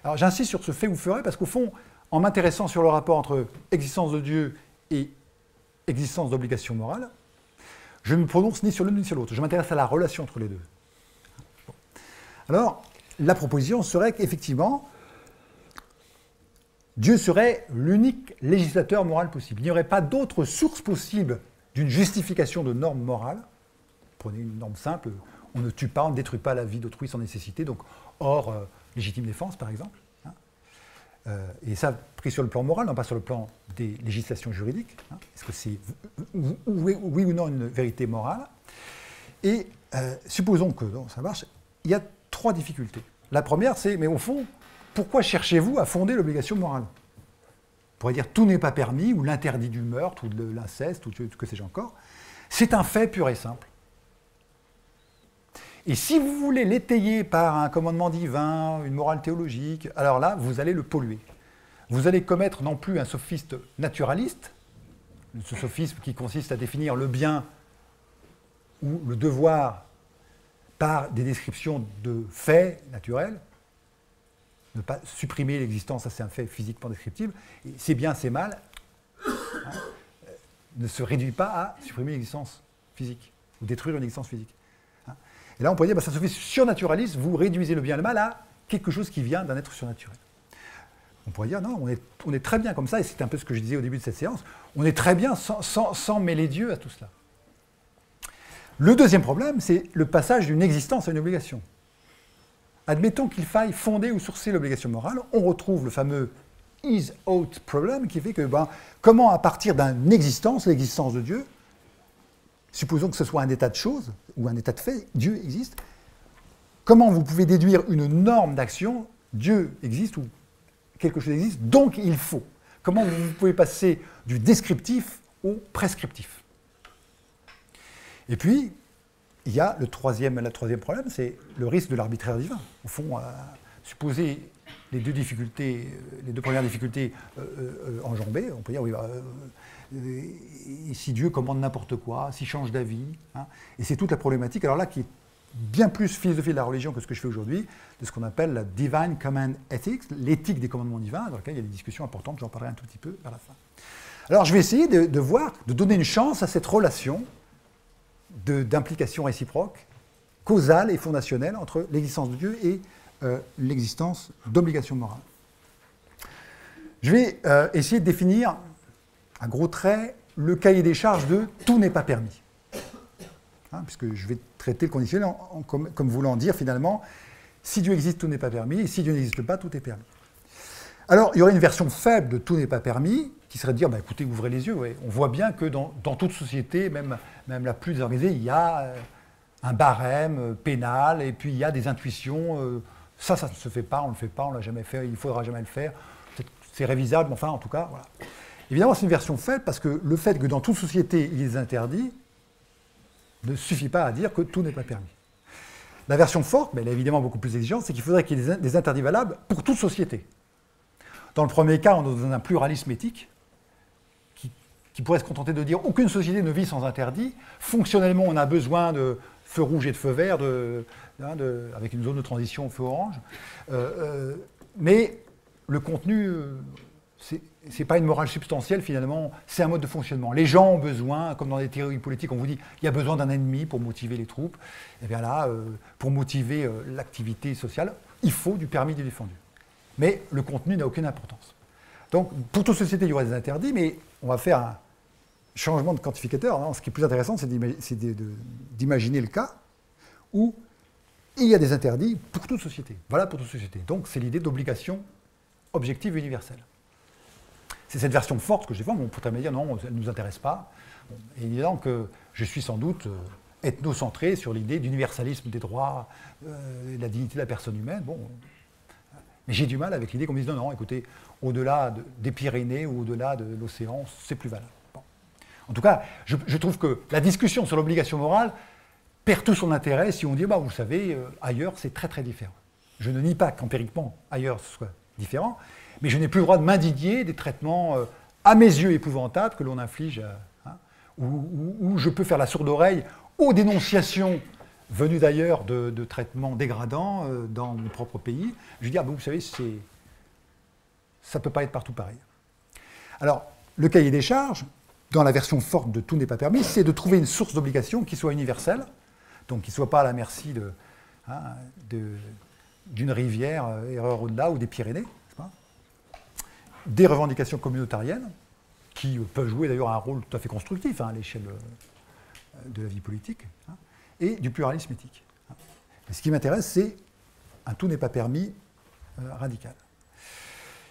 Alors j'insiste sur ce fait ou ferait parce qu'au fond, en m'intéressant sur le rapport entre existence de Dieu et existence d'obligation morale, je ne me prononce ni sur l'une ni sur l'autre. Je m'intéresse à la relation entre les deux. Bon. Alors, la proposition serait qu'effectivement, Dieu serait l'unique législateur moral possible. Il n'y aurait pas d'autre source possible d'une justification de normes morales. Prenez une norme simple, on ne tue pas, on ne détruit pas la vie d'autrui sans nécessité, donc hors légitime défense par exemple. Et ça, pris sur le plan moral, non pas sur le plan des législations juridiques. Est-ce que c'est oui ou non une vérité morale? Et supposons que ça marche, il y a trois difficultés. La première, c'est, mais au fond, pourquoi cherchez-vous à fonder l'obligation morale? pourrait dire tout n'est pas permis, ou l'interdit du meurtre, ou de l'inceste, ou que sais-je encore. C'est un fait pur et simple. Et si vous voulez l'étayer par un commandement divin, une morale théologique, alors là, vous allez le polluer. Vous allez commettre non plus un sophiste naturaliste, ce sophisme qui consiste à définir le bien ou le devoir par des descriptions de faits naturels, ne pas supprimer l'existence, ça c'est un fait physiquement descriptible, et c'est bien, c'est mal, hein, ne se réduit pas à supprimer l'existence physique, ou détruire une existence physique. Hein. Et là on pourrait dire, ça se fait surnaturaliste, vous réduisez le bien et le mal à quelque chose qui vient d'un être surnaturel. On pourrait dire, non, on est très bien comme ça, et c'est un peu ce que je disais au début de cette séance, on est très bien sans mêler Dieu à tout cela. Le deuxième problème, c'est le passage d'une existence à une obligation. Admettons qu'il faille fonder ou sourcer l'obligation morale, on retrouve le fameux is-ought problem qui fait que, comment à partir d'une existence, l'existence de Dieu, supposons que ce soit un état de choses ou un état de fait, Dieu existe, comment vous pouvez déduire une norme d'action, Dieu existe ou quelque chose existe, donc il faut. Comment vous pouvez passer du descriptif au prescriptif. Et puis, il y a le troisième problème, c'est le risque de l'arbitraire divin. Au fond, supposer les deux premières difficultés enjambées, on peut dire, oui, si Dieu commande n'importe quoi, s'il change d'avis, hein, et c'est toute la problématique, alors là, qui est bien plus philosophie de la religion que ce que je fais aujourd'hui, de ce qu'on appelle la Divine Command Ethics, l'éthique des commandements divins, dans laquelle il y a des discussions importantes, j'en parlerai un tout petit peu vers la fin. Alors je vais essayer de donner une chance à cette relation d'implication réciproque, causale et fondationnelle entre l'existence de Dieu et l'existence d'obligations morales. Je vais essayer de définir, à gros traits, le cahier des charges de « tout n'est pas permis ». Hein, puisque je vais traiter le conditionnel comme voulant dire finalement, si Dieu existe, tout n'est pas permis, et si Dieu n'existe pas, tout est permis. Alors, il y aurait une version faible de tout n'est pas permis, qui serait de dire, écoutez, ouvrez les yeux, ouais. On voit bien que dans toute société, même la plus désorganisée, il y a un barème pénal, et puis il y a des intuitions, ça ne se fait pas, on ne le fait pas, on ne l'a jamais fait, il ne faudra jamais le faire, c'est révisable, mais enfin, en tout cas, voilà. Évidemment, c'est une version faible, parce que le fait que dans toute société, il y ait des interdits, ne suffit pas à dire que tout n'est pas permis. La version forte, mais elle est évidemment beaucoup plus exigeante, c'est qu'il faudrait qu'il y ait des interdits valables pour toute société. Dans le premier cas, on est dans un pluralisme éthique qui pourrait se contenter de dire aucune société ne vit sans interdit. Fonctionnellement, on a besoin de feu rouge et de feu vert, avec une zone de transition au feu orange. Mais le contenu, c'est pas une morale substantielle finalement, c'est un mode de fonctionnement. Les gens ont besoin, comme dans les théories politiques, on vous dit il y a besoin d'un ennemi pour motiver les troupes. Et bien là, pour motiver l'activité sociale, il faut du permis du défendu. Mais le contenu n'a aucune importance. Donc, pour toute société, il y aura des interdits, mais on va faire un changement de quantificateur. Non, ce qui est plus intéressant, c'est d'imaginer le cas où il y a des interdits pour toute société. Voilà pour toute société. Donc, c'est l'idée d'obligation objective et universelle. C'est cette version forte que je défends, mais on pourrait me dire non, elle ne nous intéresse pas. Bon, et évidemment que je suis sans doute ethnocentré sur l'idée d'universalisme des droits, de la dignité de la personne humaine. Bon, mais j'ai du mal avec l'idée qu'on me dise non, écoutez, au-delà des Pyrénées ou au-delà de l'océan, c'est plus valable. Bon. En tout cas, je trouve que la discussion sur l'obligation morale perd tout son intérêt si on dit, vous savez, ailleurs, c'est très très différent. Je ne nie pas qu'empiriquement, ailleurs, ce soit différent, mais je n'ai plus le droit de m'indigner des traitements, à mes yeux, épouvantables que l'on inflige, où je peux faire la sourde oreille aux dénonciations venues d'ailleurs de traitements dégradants dans mon propre pays. Je veux dire, vous savez, ça ne peut pas être partout pareil. Alors, le cahier des charges, dans la version forte de « tout n'est pas permis », c'est de trouver une source d'obligation qui soit universelle, donc qui ne soit pas à la merci d'une rivière, erreur au-delà, ou des Pyrénées, des revendications communautariennes, qui peuvent jouer d'ailleurs un rôle tout à fait constructif à l'échelle de la vie politique, et du pluralisme éthique. Et ce qui m'intéresse, c'est un tout n'est pas permis radical.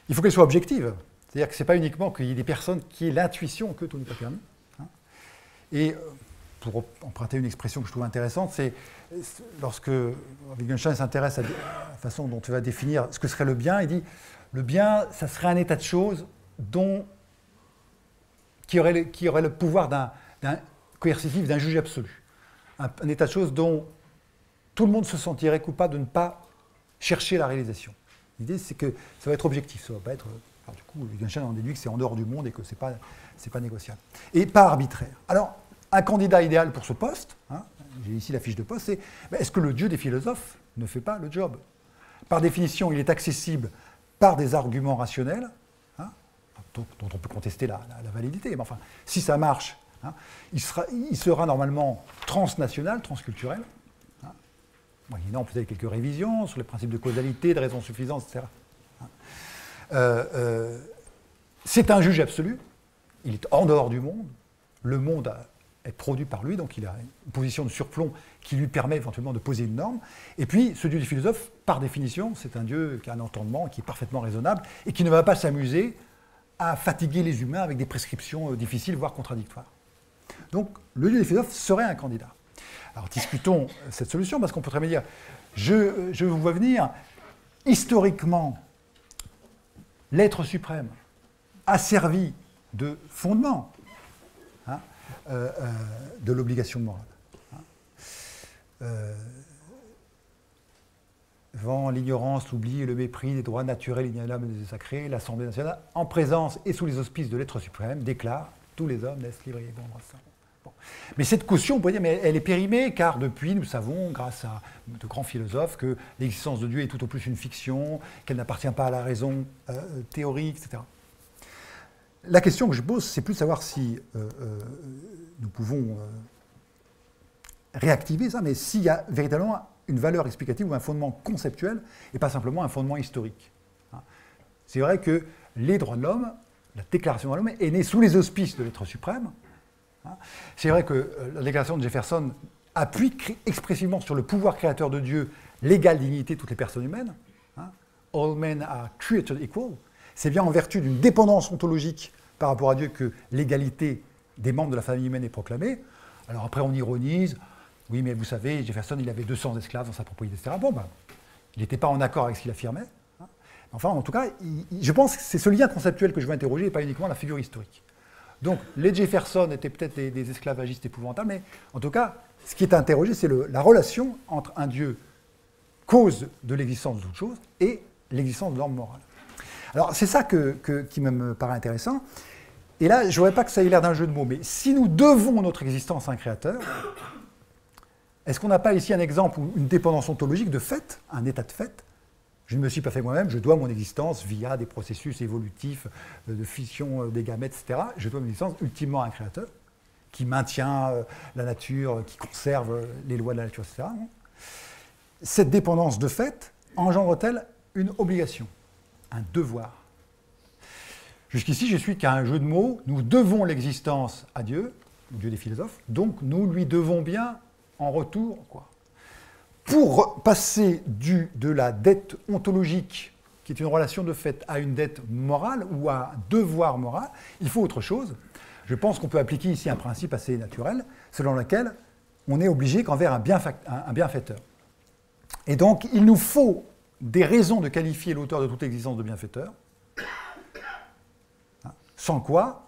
Il faut qu'elle soit objective, c'est-à-dire que ce n'est pas uniquement qu'il y ait des personnes qui aient l'intuition que tout n'est pas permis. Et pour emprunter une expression que je trouve intéressante, c'est lorsque Wittgenstein s'intéresse à la façon dont tu vas définir ce que serait le bien, il dit le bien, ça serait un état de choses qui aurait le pouvoir coercitif d'un juge absolu. Un état de choses dont tout le monde se sentirait coupable de ne pas chercher la réalisation. L'idée, c'est que ça va être objectif, ça ne va pas être... Alors, du coup, Wittgenstein en déduit que c'est en dehors du monde et que ce n'est pas négociable. Et pas arbitraire. Alors, un candidat idéal pour ce poste, hein, j'ai ici la fiche de poste, c'est est-ce que le Dieu des philosophes ne fait pas le job? Par définition, il est accessible par des arguments rationnels, hein, dont on peut contester la validité. Mais enfin, si ça marche, hein, il sera normalement transnational, transculturel, hein, moyennant peut-être quelques révisions sur les principes de causalité, de raison suffisante, etc. C'est un juge absolu, il est en dehors du monde, le monde est produit par lui, donc il a une position de surplomb qui lui permet éventuellement de poser une norme. Et puis, ce Dieu des philosophes, par définition, c'est un Dieu qui a un entendement, qui est parfaitement raisonnable, et qui ne va pas s'amuser à fatiguer les humains avec des prescriptions difficiles, voire contradictoires. Donc, le Dieu des philosophes serait un candidat. Alors, discutons cette solution, parce qu'on peut très bien dire, je vous vois venir, historiquement, l'être suprême a servi de fondement, hein, de l'obligation morale. Devant l'ignorance, l'oubli et le mépris des droits naturels inaliénables et sacrés, l'Assemblée nationale, en présence et sous les auspices de l'être suprême, déclare « Tous les hommes naissent libres et égaux en droit de sang ». Bon. Mais cette caution, on pourrait dire, mais elle est périmée, car depuis, nous savons, grâce à de grands philosophes, que l'existence de Dieu est tout au plus une fiction, qu'elle n'appartient pas à la raison théorique, etc. La question que je pose, c'est plus de savoir si nous pouvons réactiver ça, mais s'il y a véritablement une valeur explicative ou un fondement conceptuel et pas simplement un fondement historique. C'est vrai que les droits de l'homme, la Déclaration des droits de l'homme est née sous les auspices de l'être suprême. C'est vrai que la Déclaration de Jefferson appuie expressivement sur le pouvoir créateur de Dieu, l'égale dignité de toutes les personnes humaines. All men are created equal. C'est bien en vertu d'une dépendance ontologique par rapport à Dieu que l'égalité des membres de la famille humaine est proclamée. Alors après, on ironise. Oui, mais vous savez, Jefferson, il avait 200 esclaves dans sa propriété, etc. Bon, ben, il n'était pas en accord avec ce qu'il affirmait. Enfin, en tout cas, je pense que c'est ce lien conceptuel que je veux interroger et pas uniquement la figure historique. Donc, les Jefferson étaient peut-être des esclavagistes épouvantables, mais en tout cas, ce qui est interrogé, c'est la relation entre un Dieu cause de l'existence de toute chose et l'existence de normes morales. Alors, c'est ça qui me paraît intéressant. Et là, je ne voudrais pas que ça ait l'air d'un jeu de mots, mais si nous devons notre existence à un créateur, est-ce qu'on n'a pas ici un exemple ou une dépendance ontologique de fait, un état de fait? Je ne me suis pas fait moi-même, je dois mon existence via des processus évolutifs de fission des gamètes, etc. Je dois mon existence ultimement à un créateur qui maintient la nature, qui conserve les lois de la nature, etc. Cette dépendance de fait engendre-t-elle une obligation, un devoir? Jusqu'ici, je suis qu'à un jeu de mots. Nous devons l'existence à Dieu, le Dieu des philosophes, donc nous lui devons bien en retour, quoi. Pour passer de la dette ontologique, qui est une relation de fait, à une dette morale ou à un devoir moral, il faut autre chose. Je pense qu'on peut appliquer ici un principe assez naturel, selon lequel on est obligé qu'envers un bienfaiteur. Et donc, il nous faut des raisons de qualifier l'auteur de toute existence de bienfaiteur, sans quoi,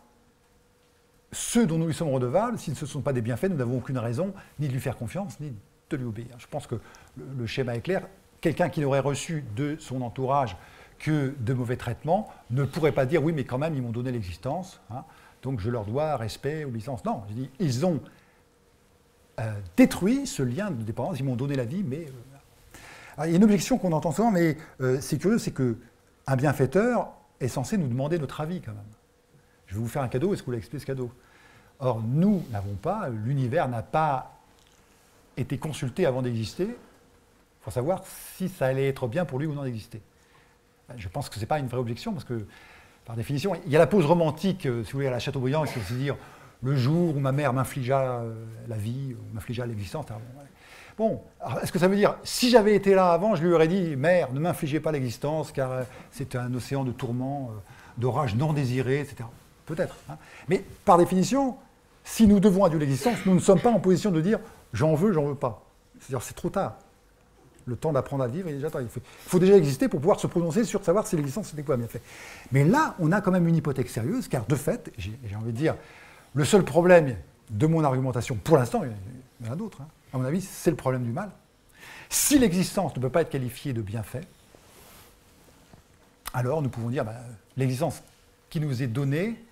ceux dont nous lui sommes redevables, s'ils ne sont pas des bienfaits, nous n'avons aucune raison ni de lui faire confiance, ni de lui obéir. Je pense que le schéma est clair. Quelqu'un qui n'aurait reçu de son entourage que de mauvais traitements ne pourrait pas dire « oui, mais quand même, ils m'ont donné l'existence, hein, donc je leur dois respect, obéissance ». Non, je dis, ils ont détruit ce lien de dépendance, ils m'ont donné la vie, mais... Alors, il y a une objection qu'on entend souvent, mais c'est curieux, c'est qu'un bienfaiteur est censé nous demander notre avis quand même. Je vais vous faire un cadeau, est-ce que vous voulez accepter ce cadeau? Or, nous n'avons pas, l'univers n'a pas été consulté avant d'exister pour savoir si ça allait être bien pour lui ou non d'exister. Je pense que ce n'est pas une vraie objection, parce que, par définition, il y a la pose romantique, si vous voulez, à la Chateaubriand, qui c'est dire le jour où ma mère m'infligea la vie, ou m'infligea l'existence. Bon, est-ce que ça veut dire, si j'avais été là avant, je lui aurais dit, mère, ne m'infligez pas l'existence, car c'est un océan de tourments, d'orages non désirés, etc. Peut-être. Hein. Mais par définition, si nous devons à Dieu l'existence, nous ne sommes pas en position de dire j'en veux pas. C'est-à-dire c'est trop tard. Le temps d'apprendre à vivre, il faut déjà exister pour pouvoir se prononcer sur savoir si l'existence c'était quoi bien fait. Mais là, on a quand même une hypothèque sérieuse, car de fait, j'ai envie de dire, le seul problème de mon argumentation, pour l'instant, il y en a d'autres, hein, à mon avis, c'est le problème du mal. Si l'existence ne peut pas être qualifiée de bienfait, alors nous pouvons dire, l'existence qui nous est donnée,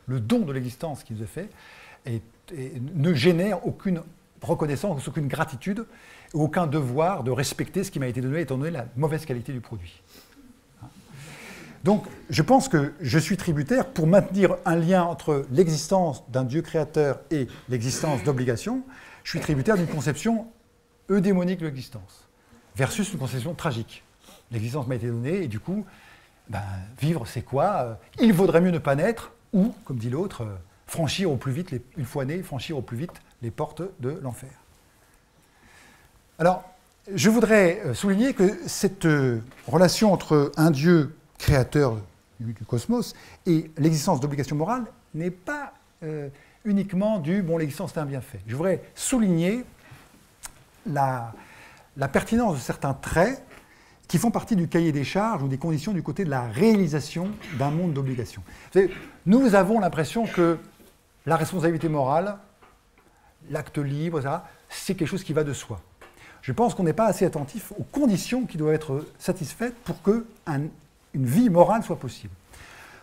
le don de l'existence qui nous est fait, ne génère aucune reconnaissance, aucune gratitude, aucun devoir de respecter ce qui m'a été donné, étant donné la mauvaise qualité du produit. Donc, je pense que je suis tributaire, pour maintenir un lien entre l'existence d'un Dieu créateur et l'existence d'obligation, je suis tributaire d'une conception eudémonique de l'existence, versus une conception tragique. L'existence m'a été donnée, et du coup, vivre, c'est quoi? Il vaudrait mieux ne pas naître, ou, comme dit l'autre, franchir au plus vite, une fois né, franchir au plus vite les portes de l'enfer. Alors, je voudrais souligner que cette relation entre un Dieu créateur du cosmos et l'existence d'obligations morales n'est pas uniquement l'existence est un bienfait. Je voudrais souligner la pertinence de certains traits qui font partie du cahier des charges ou des conditions du côté de la réalisation d'un monde d'obligations. Nous avons l'impression que la responsabilité morale, l'acte libre, c'est quelque chose qui va de soi. Je pense qu'on n'est pas assez attentif aux conditions qui doivent être satisfaites pour qu'une vie morale soit possible.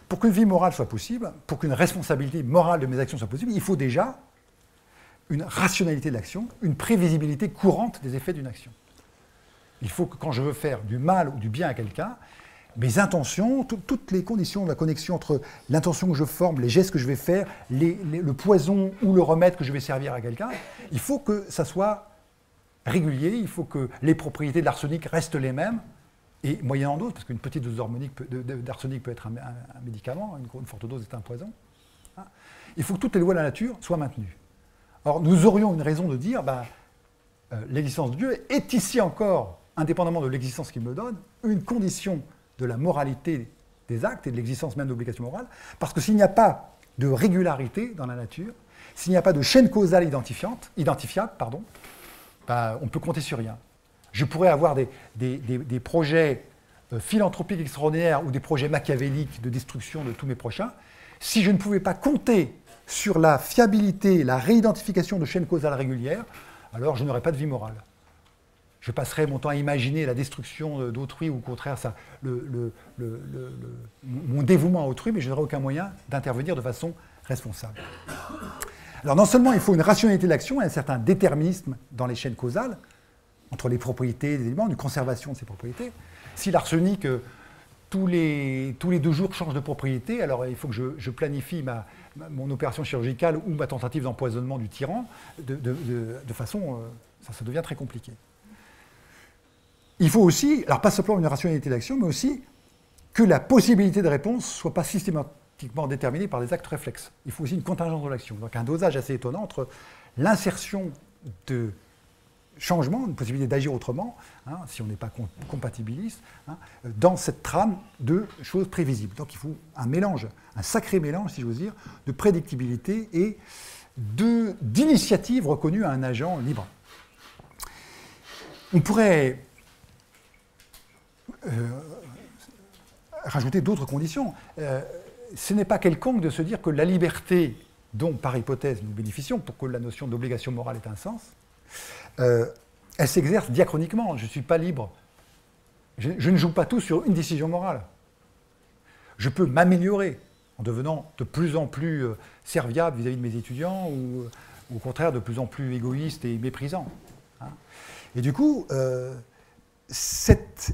Pour qu'une vie morale soit possible, pour qu'une responsabilité morale de mes actions soit possible, il faut déjà une rationalité de l'action, une prévisibilité courante des effets d'une action. Il faut que quand je veux faire du mal ou du bien à quelqu'un, mes intentions, toutes les conditions de la connexion entre l'intention que je forme, les gestes que je vais faire, le poison ou le remède que je vais servir à quelqu'un, il faut que ça soit régulier, il faut que les propriétés de l'arsenic restent les mêmes, et moyennant dose, parce qu'une petite dose d'arsenic peut être un médicament, une forte dose est un poison. Il faut que toutes les lois de la nature soient maintenues. Or, nous aurions une raison de dire, l'existence de Dieu est ici encore, indépendamment de l'existence qu'il me donne, une condition de la moralité des actes et de l'existence même d'obligations morales, parce que s'il n'y a pas de régularité dans la nature, s'il n'y a pas de chaîne causale identifiable, on peut compter sur rien. Je pourrais avoir des projets philanthropiques extraordinaires ou des projets machiavéliques de destruction de tous mes prochains. Si je ne pouvais pas compter sur la fiabilité, la réidentification de chaînes causales régulières, alors je n'aurais pas de vie morale. Je passerais mon temps à imaginer la destruction d'autrui ou au contraire mon dévouement à autrui, mais je n'aurais aucun moyen d'intervenir de façon responsable. Alors non seulement il faut une rationalité de l'action et un certain déterminisme dans les chaînes causales, entre les propriétés des éléments, une conservation de ces propriétés. Si l'arsenic, tous les 2 jours, change de propriété, alors il faut que je planifie mon opération chirurgicale ou ma tentative d'empoisonnement du tyran de façon... ça devient très compliqué. Il faut aussi, alors pas simplement une rationalité d'action, mais aussi que la possibilité de réponse ne soit pas systématiquement déterminée par des actes réflexes. Il faut aussi une contingence de l'action. Donc un dosage assez étonnant entre l'insertion de changement, une possibilité d'agir autrement, si on n'est pas compatibiliste, dans cette trame de choses prévisibles. Donc il faut un mélange, un sacré mélange, si j'ose dire, de prédictibilité et d'initiative reconnue à un agent libre. On pourrait rajouter d'autres conditions. Ce n'est pas quelconque de se dire que la liberté dont, par hypothèse, nous bénéficions, pour que la notion d'obligation morale ait un sens, elle s'exerce diachroniquement. Je ne suis pas libre. Je ne joue pas tout sur une décision morale. Je peux m'améliorer en devenant de plus en plus serviable vis-à-vis de mes étudiants ou au contraire de plus en plus égoïste et méprisant. Et du coup, cette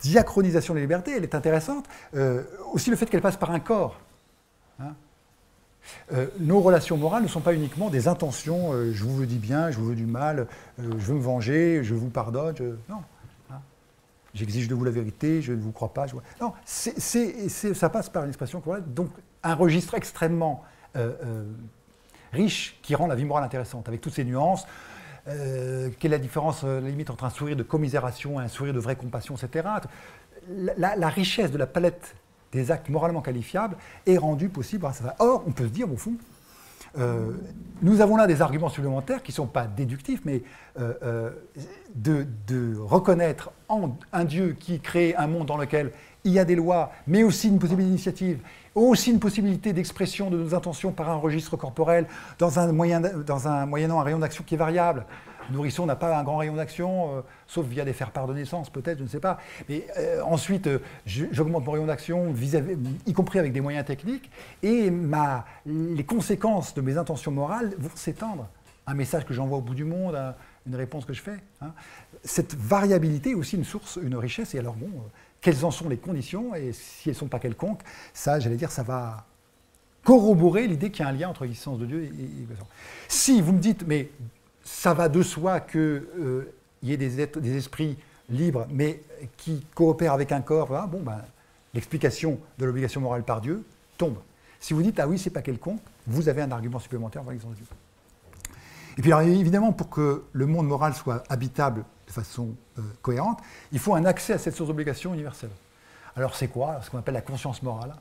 diachronisation des libertés, elle est intéressante. Aussi le fait qu'elle passe par un corps. Nos relations morales ne sont pas uniquement des intentions, je vous veux du bien, je vous veux du mal, je veux me venger, je vous pardonne, non. J'exige de vous la vérité, je ne vous crois pas. Non, ça passe par une expression corporelle, donc un registre extrêmement riche qui rend la vie morale intéressante, avec toutes ces nuances. Quelle est la différence, la limite entre un sourire de commisération et un sourire de vraie compassion, etc. La richesse de la palette des actes moralement qualifiables est rendue possible grâce à ça. Or, on peut se dire, au fond, Nous avons là des arguments supplémentaires qui ne sont pas déductifs, mais de reconnaître en un Dieu qui crée un monde dans lequel il y a des lois, mais aussi une possibilité d'initiative, aussi une possibilité d'expression de nos intentions par un registre corporel, moyennant un rayon d'action qui est variable. Le nourrisson n'a pas un grand rayon d'action, sauf via des faire-part de naissance, peut-être, je ne sais pas. Mais ensuite, j'augmente mon rayon d'action, y compris avec des moyens techniques, et les conséquences de mes intentions morales vont s'étendre. Un message que j'envoie au bout du monde, une réponse que je fais. Hein. Cette variabilité est aussi une source, une richesse, et alors bon, quelles en sont les conditions, et si elles ne sont pas quelconques, ça, j'allais dire, ça va corroborer l'idée qu'il y a un lien entre l'existence de Dieu et si vous me dites, mais ça va de soi qu'il y ait des esprits libres, mais qui coopèrent avec un corps, voilà, bon, ben, l'explication de l'obligation morale par Dieu tombe. Si vous dites, ah oui, c'est pas quelconque, vous avez un argument supplémentaire pour l'existence de Dieu. Et puis alors, évidemment, pour que le monde moral soit habitable de façon cohérente, il faut un accès à cette source d'obligation universelle. Alors c'est quoi? Ce qu'on appelle la conscience morale.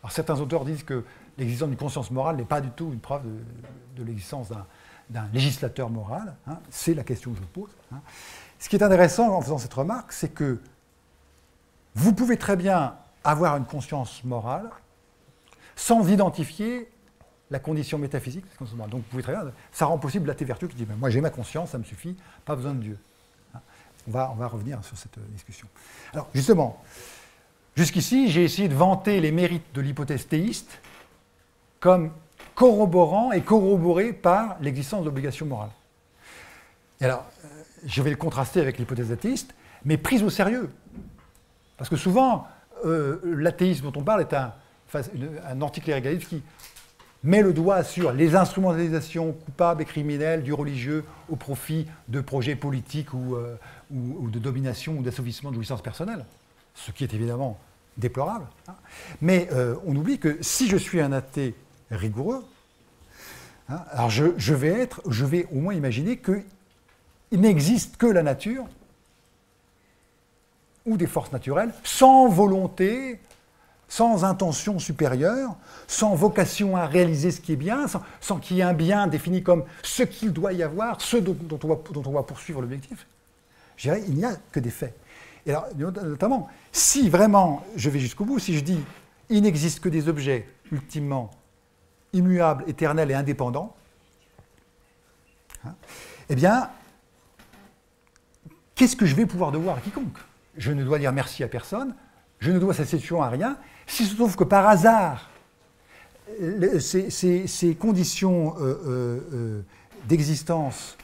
Alors certains auteurs disent que l'existence d'une conscience morale n'est pas du tout une preuve de l'existence d'un législateur moral. Hein. C'est la question que je pose. Hein. Ce qui est intéressant en faisant cette remarque, c'est que vous pouvez très bien avoir une conscience morale sans identifier la condition métaphysique. Donc vous pouvez très bien, ça rend possible l'athée vertueux qui dit « moi j'ai ma conscience, ça me suffit, pas besoin de Dieu ». On va revenir sur cette discussion. Alors justement, jusqu'ici, j'ai essayé de vanter les mérites de l'hypothèse théiste comme corroborant et corroboré par l'existence d'obligations morales. Et alors, je vais le contraster avec l'hypothèse athéiste, mais prise au sérieux. Parce que souvent, l'athéisme dont on parle est un anticléricalisme qui met le doigt sur les instrumentalisations coupables et criminelles du religieux au profit de projets politiques ou de domination ou d'assouvissement de jouissance personnelle, ce qui est évidemment déplorable. Hein. Mais on oublie que si je suis un athée rigoureux, hein, alors je vais au moins imaginer qu'il n'existe que la nature ou des forces naturelles sans volonté, sans intention supérieure, sans vocation à réaliser ce qui est bien, sans qu'il y ait un bien défini comme ce qu'il doit y avoir, ce dont on va poursuivre l'objectif. Je dirais, il n'y a que des faits. Et alors, notamment, si vraiment je vais jusqu'au bout, si je dis il n'existe que des objets ultimement immuables, éternels et indépendants, hein, eh bien, qu'est-ce que je vais pouvoir devoir à quiconque? Je ne dois dire merci à personne, je ne dois cette situation à rien. S'il se trouve que par hasard, ces conditions d'existence,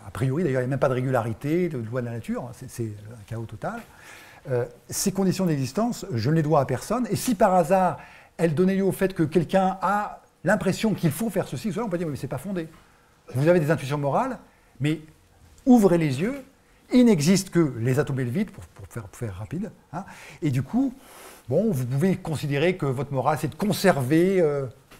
a priori d'ailleurs il n'y a même pas de régularité, de loi de la nature, c'est un chaos total, ces conditions d'existence, je ne les dois à personne, et si par hasard elles donnaient lieu au fait que quelqu'un a l'impression qu'il faut faire ceci, on peut dire mais ce n'est pas fondé. Vous avez des intuitions morales, mais ouvrez les yeux, il n'existe que les atomes et le vide, pour faire rapide, hein, et du coup, bon, vous pouvez considérer que votre morale, c'est de conserver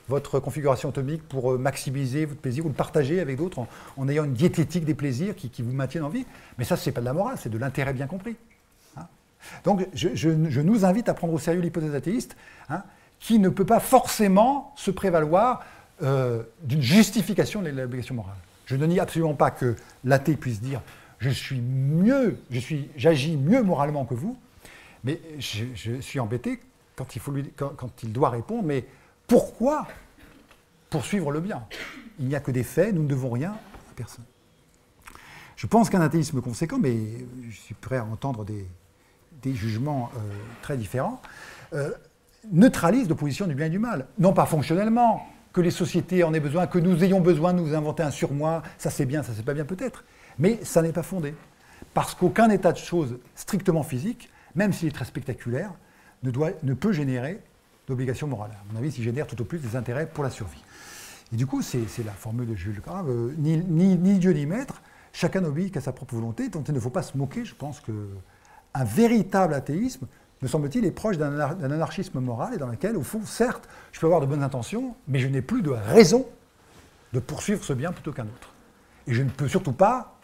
votre configuration atomique pour maximiser votre plaisir ou le partager avec d'autres en ayant une diététique des plaisirs qui vous maintiennent en vie. Mais ça, ce n'est pas de la morale, c'est de l'intérêt bien compris. Hein. Donc, je nous invite à prendre au sérieux l'hypothèse athéiste, hein, qui ne peut pas forcément se prévaloir d'une justification de l'obligation morale. Je ne nie absolument pas que l'athée puisse dire « j'agis mieux moralement que vous », mais je suis embêté quand il doit répondre, mais pourquoi poursuivre le bien? Il n'y a que des faits, nous ne devons rien à personne. Je pense qu'un athéisme conséquent, mais je suis prêt à entendre des jugements très différents, neutralise l'opposition du bien et du mal. Non pas fonctionnellement, que les sociétés en aient besoin, que nous ayons besoin de nous inventer un surmoi, ça c'est bien, ça c'est pas bien peut-être, mais ça n'est pas fondé. Parce qu'aucun état de choses strictement physique, même s'il est très spectaculaire, ne peut générer d'obligation morale. À mon avis, il génère tout au plus des intérêts pour la survie. Et du coup, c'est la formule de Jules Grave, ni Dieu ni maître, chacun n'obéit qu'à sa propre volonté, donc il ne faut pas se moquer. Je pense qu'un véritable athéisme, me semble-t-il, est proche d'un anarchisme moral et dans lequel, au fond, certes, je peux avoir de bonnes intentions, mais je n'ai plus de raison de poursuivre ce bien plutôt qu'un autre. Et je ne peux surtout pas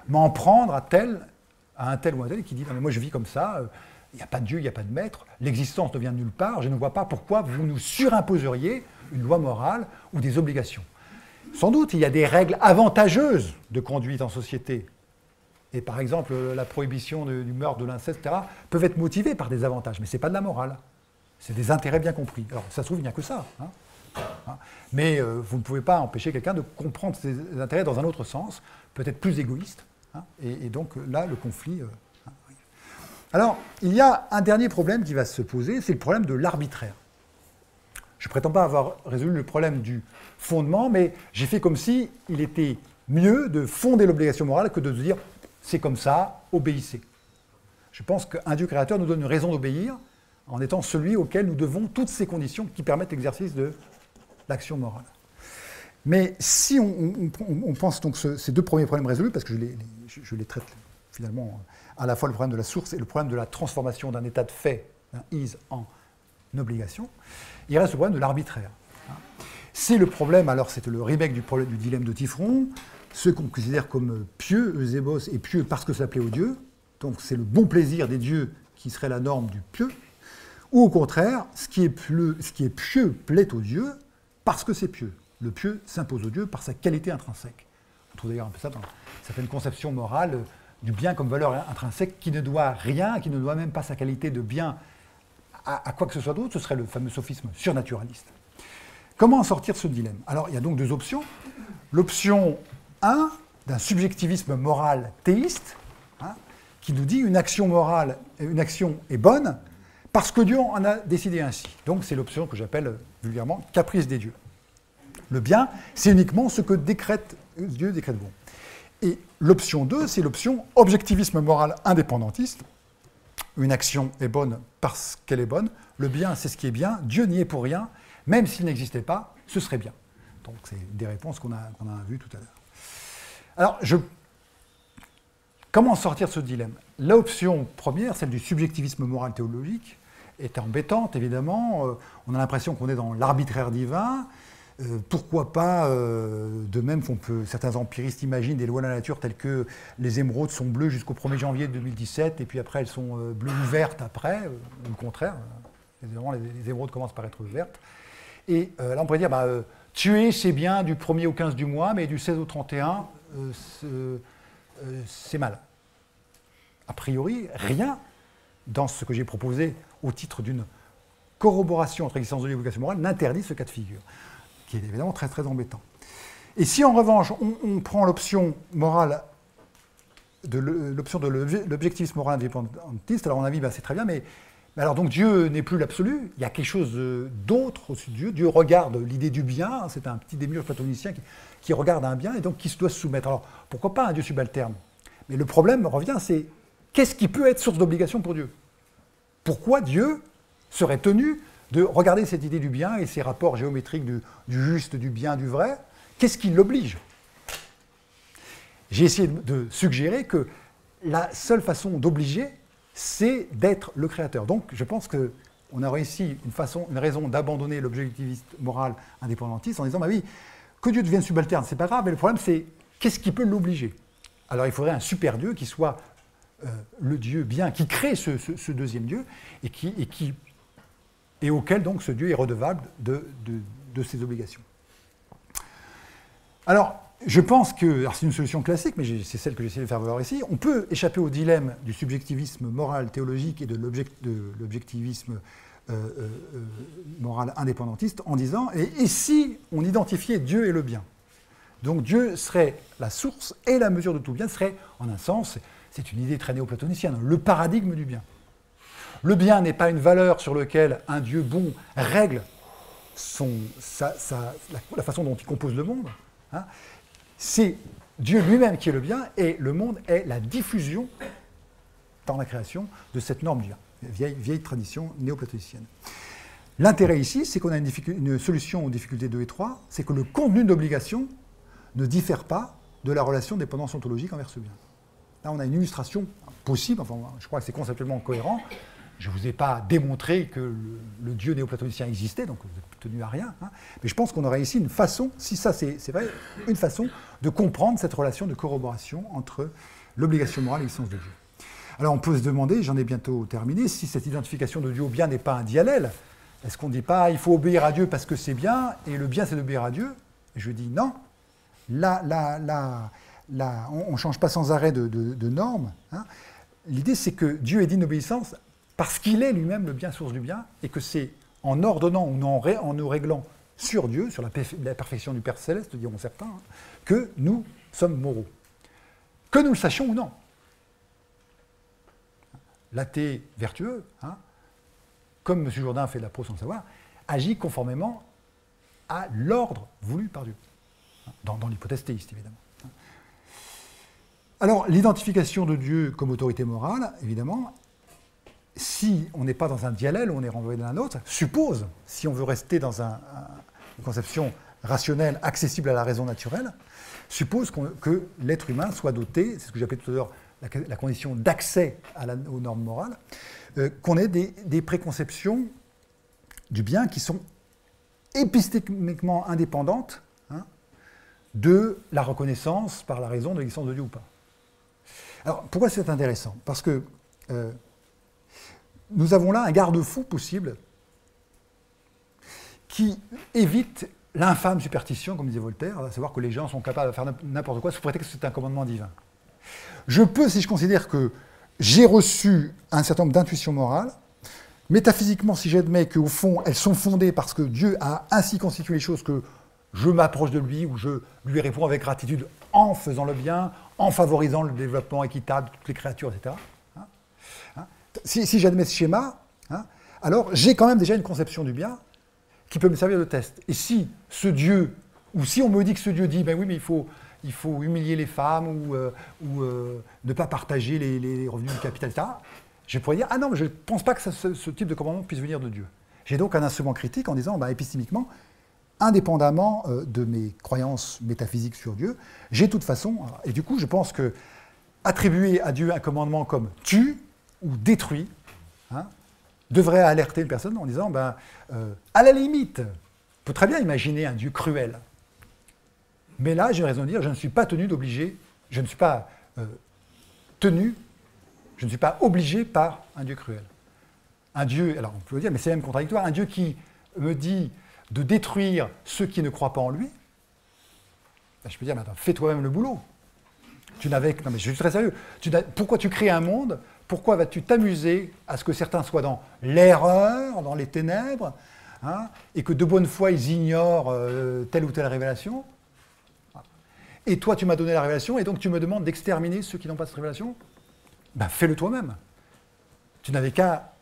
m'en prendre à un tel ou un tel qui dit « non mais moi je vis comme ça, il n'y a pas de Dieu, il n'y a pas de maître, l'existence ne vient de nulle part, je ne vois pas pourquoi vous nous surimposeriez une loi morale ou des obligations. Sans doute, il y a des règles avantageuses de conduite en société. Et par exemple, la prohibition du meurtre, de l'inceste, etc., peuvent être motivées par des avantages, mais ce n'est pas de la morale. C'est des intérêts bien compris. Alors, ça se trouve, il n'y a que ça. Mais vous ne pouvez pas empêcher quelqu'un de comprendre ses intérêts dans un autre sens, peut-être plus égoïste. Et donc, là, le conflit arrive. Alors, il y a un dernier problème qui va se poser, c'est le problème de l'arbitraire. Je ne prétends pas avoir résolu le problème du fondement, mais j'ai fait comme si il était mieux de fonder l'obligation morale que de se dire « c'est comme ça, obéissez ». Je pense qu'un Dieu créateur nous donne une raison d'obéir en étant celui auquel nous devons toutes ces conditions qui permettent l'exercice de l'action morale. Mais si on pense donc ces deux premiers problèmes résolus, parce que je les traite finalement à la fois le problème de la source et le problème de la transformation d'un état de fait, d'un is en obligation, il reste le problème de l'arbitraire. C'est le problème, alors c'était le remake du dilemme de Tifron, ceux qu'on considère comme pieux, Eusébos, et pieux parce que ça plaît aux dieux, donc c'est le bon plaisir des dieux qui serait la norme du pieux, ou au contraire, ce qui est pieux plaît aux dieux parce que c'est pieux. Le pieux s'impose aux dieux par sa qualité intrinsèque. On trouve d'ailleurs un peu ça dans certaines conceptions morales du bien comme valeur intrinsèque qui ne doit rien, qui ne doit même pas sa qualité de bien à quoi que ce soit d'autre, ce serait le fameux sophisme surnaturaliste. Comment en sortir de ce dilemme? Alors, il y a donc deux options. L'option 1, d'un subjectivisme moral théiste, qui nous dit une action morale, une action est bonne parce que Dieu en a décidé ainsi. Donc, c'est l'option que j'appelle vulgairement caprice des dieux. Le bien, c'est uniquement ce que Dieu décrète bon. Et l'option 2, c'est l'option objectivisme moral indépendantiste. Une action est bonne parce qu'elle est bonne. Le bien, c'est ce qui est bien. Dieu n'y est pour rien. Même s'il n'existait pas, ce serait bien. Donc, c'est des réponses qu'on a vues tout à l'heure. Alors, comment sortir de ce dilemme? L'option première, celle du subjectivisme moral théologique, est embêtante, évidemment. On a l'impression qu'on est dans l'arbitraire divin. Pourquoi pas, de même certains empiristes imaginent des lois de la nature telles que les émeraudes sont bleues jusqu'au 1er janvier 2017, et puis après elles sont bleues ou vertes après, ou le contraire. Évidemment, les émeraudes commencent par être vertes. Et là, on pourrait dire, tuer, c'est bien du 1er au 15 du mois, mais du 16 au 31, c'est mal. A priori, rien dans ce que j'ai proposé au titre d'une corroboration entre existence de Dieu et obligation morale n'interdit ce cas de figure, qui est évidemment très très embêtant. Et si en revanche, on prend l'option morale, l'option de l'objectivisme moral indépendantiste, alors on a dit, c'est très bien, mais alors donc Dieu n'est plus l'absolu, il y a quelque chose d'autre au-dessus de Dieu. Dieu regarde l'idée du bien, c'est un petit démiurge platonicien qui regarde un bien et donc qui doit se soumettre. Alors pourquoi pas un Dieu subalterne? Mais le problème revient, c'est qu'est-ce qui peut être source d'obligation pour Dieu? Pourquoi Dieu serait tenu de regarder cette idée du bien et ces rapports géométriques du juste, du bien, du vrai? Qu'est-ce qui l'oblige? J'ai essayé de suggérer que la seule façon d'obliger, c'est d'être le créateur. Donc, je pense qu'on aurait ici une raison d'abandonner l'objectivisme moral indépendantiste en disant, oui, que Dieu devienne subalterne, c'est pas grave, mais le problème, c'est qu'est-ce qui peut l'obliger? Alors, il faudrait un super Dieu qui soit le Dieu bien, qui crée ce deuxième Dieu, et auquel, donc, ce Dieu est redevable de ses obligations. Alors, je pense que, c'est une solution classique, mais c'est celle que j'essaie de faire valoir ici, on peut échapper au dilemme du subjectivisme moral théologique et de l'objectivisme moral indépendantiste en disant, et si on identifiait Dieu et le bien? Donc Dieu serait la source et la mesure de tout bien, serait, en un sens, c'est une idée très néo-platonicienne, le paradigme du bien. Le bien n'est pas une valeur sur laquelle un Dieu bon règle la façon dont il compose le monde. C'est Dieu lui-même qui est le bien, et le monde est la diffusion, dans la création, de cette norme du bien, vieille tradition néo-platonicienne. L'intérêt ici, c'est qu'on a une solution aux difficultés 2 et 3, c'est que le contenu d'obligation ne diffère pas de la relation de dépendance ontologique envers ce bien. Là, on a une illustration possible, enfin, je crois que c'est conceptuellement cohérent. Je ne vous ai pas démontré que le Dieu néoplatonicien existait, donc vous n'êtes tenu à rien. Mais je pense qu'on aurait ici une façon, si ça c'est vrai, une façon de comprendre cette relation de corroboration entre l'obligation morale et l'existence de Dieu. Alors on peut se demander, j'en ai bientôt terminé, si cette identification de Dieu au bien n'est pas un diallèle. Est-ce qu'on ne dit pas il faut obéir à Dieu parce que c'est bien, et le bien c'est d'obéir à Dieu? Et je dis non. Là, on ne change pas sans arrêt de normes. Hein. L'idée c'est que Dieu est digne d'obéissance parce qu'il est lui-même le bien, source du bien, et que c'est en ordonnant ou en nous réglant sur Dieu, sur la perfection du Père Céleste, diront certains, hein, que nous sommes moraux. Que nous le sachions ou non. L'athée vertueux, hein, comme M. Jourdain fait de la prose sans le savoir, agit conformément à l'ordre voulu par Dieu. Dans l'hypothèse théiste, évidemment. Alors, l'identification de Dieu comme autorité morale, évidemment, si on n'est pas dans un diallèle, on est renvoyé l'un à l'autre, suppose, si on veut rester dans une conception rationnelle, accessible à la raison naturelle, suppose que l'être humain soit doté, c'est ce que j'appelais tout à l'heure la condition d'accès aux normes morales, qu'on ait des préconceptions du bien qui sont épistémiquement indépendantes, hein, de la reconnaissance par la raison de l'existence de Dieu ou pas. Alors, pourquoi c'est intéressant? Parce que nous avons là un garde-fou possible qui évite l'infâme superstition, comme disait Voltaire, à savoir que les gens sont capables de faire n'importe quoi sous prétexte que c'est un commandement divin. Je peux, si je considère que j'ai reçu un certain nombre d'intuitions morales, métaphysiquement, si j'admets qu'au fond, elles sont fondées parce que Dieu a ainsi constitué les choses que je m'approche de lui, ou je lui réponds avec gratitude en faisant le bien, en favorisant le développement équitable de toutes les créatures, etc. Si j'admets ce schéma, hein, alors j'ai quand même déjà une conception du bien qui peut me servir de test. Et si ce Dieu, ou si on me dit que ce Dieu dit, ben oui, mais il faut humilier les femmes, ou ne pas partager les revenus du capital, etc., je pourrais dire, ah non, mais je ne pense pas que ce type de commandement puisse venir de Dieu. J'ai donc un instrument critique en disant, ben, épistémiquement, indépendamment de mes croyances métaphysiques sur Dieu, j'ai de toute façon, et du coup je pense que attribuer à Dieu un commandement comme tue ou détruit, hein, devrait alerter une personne en disant, ben, à la limite, on peut très bien imaginer un Dieu cruel, mais là j'ai raison de dire, je ne suis pas tenu d'obliger, je ne suis pas obligé par un Dieu cruel. Un Dieu, alors on peut le dire, mais c'est même contradictoire, un Dieu qui me dit de détruire ceux qui ne croient pas en lui, ben je peux dire, mais attends, fais toi-même le boulot. Non mais je suis très sérieux. Pourquoi tu crées un monde? Pourquoi vas-tu t'amuser à ce que certains soient dans l'erreur, dans les ténèbres, hein, et que de bonne foi ils ignorent telle ou telle révélation? Et toi tu m'as donné la révélation, et donc tu me demandes d'exterminer ceux qui n'ont pas cette révélation? Ben fais-le toi-même. Tu n'avais qu'à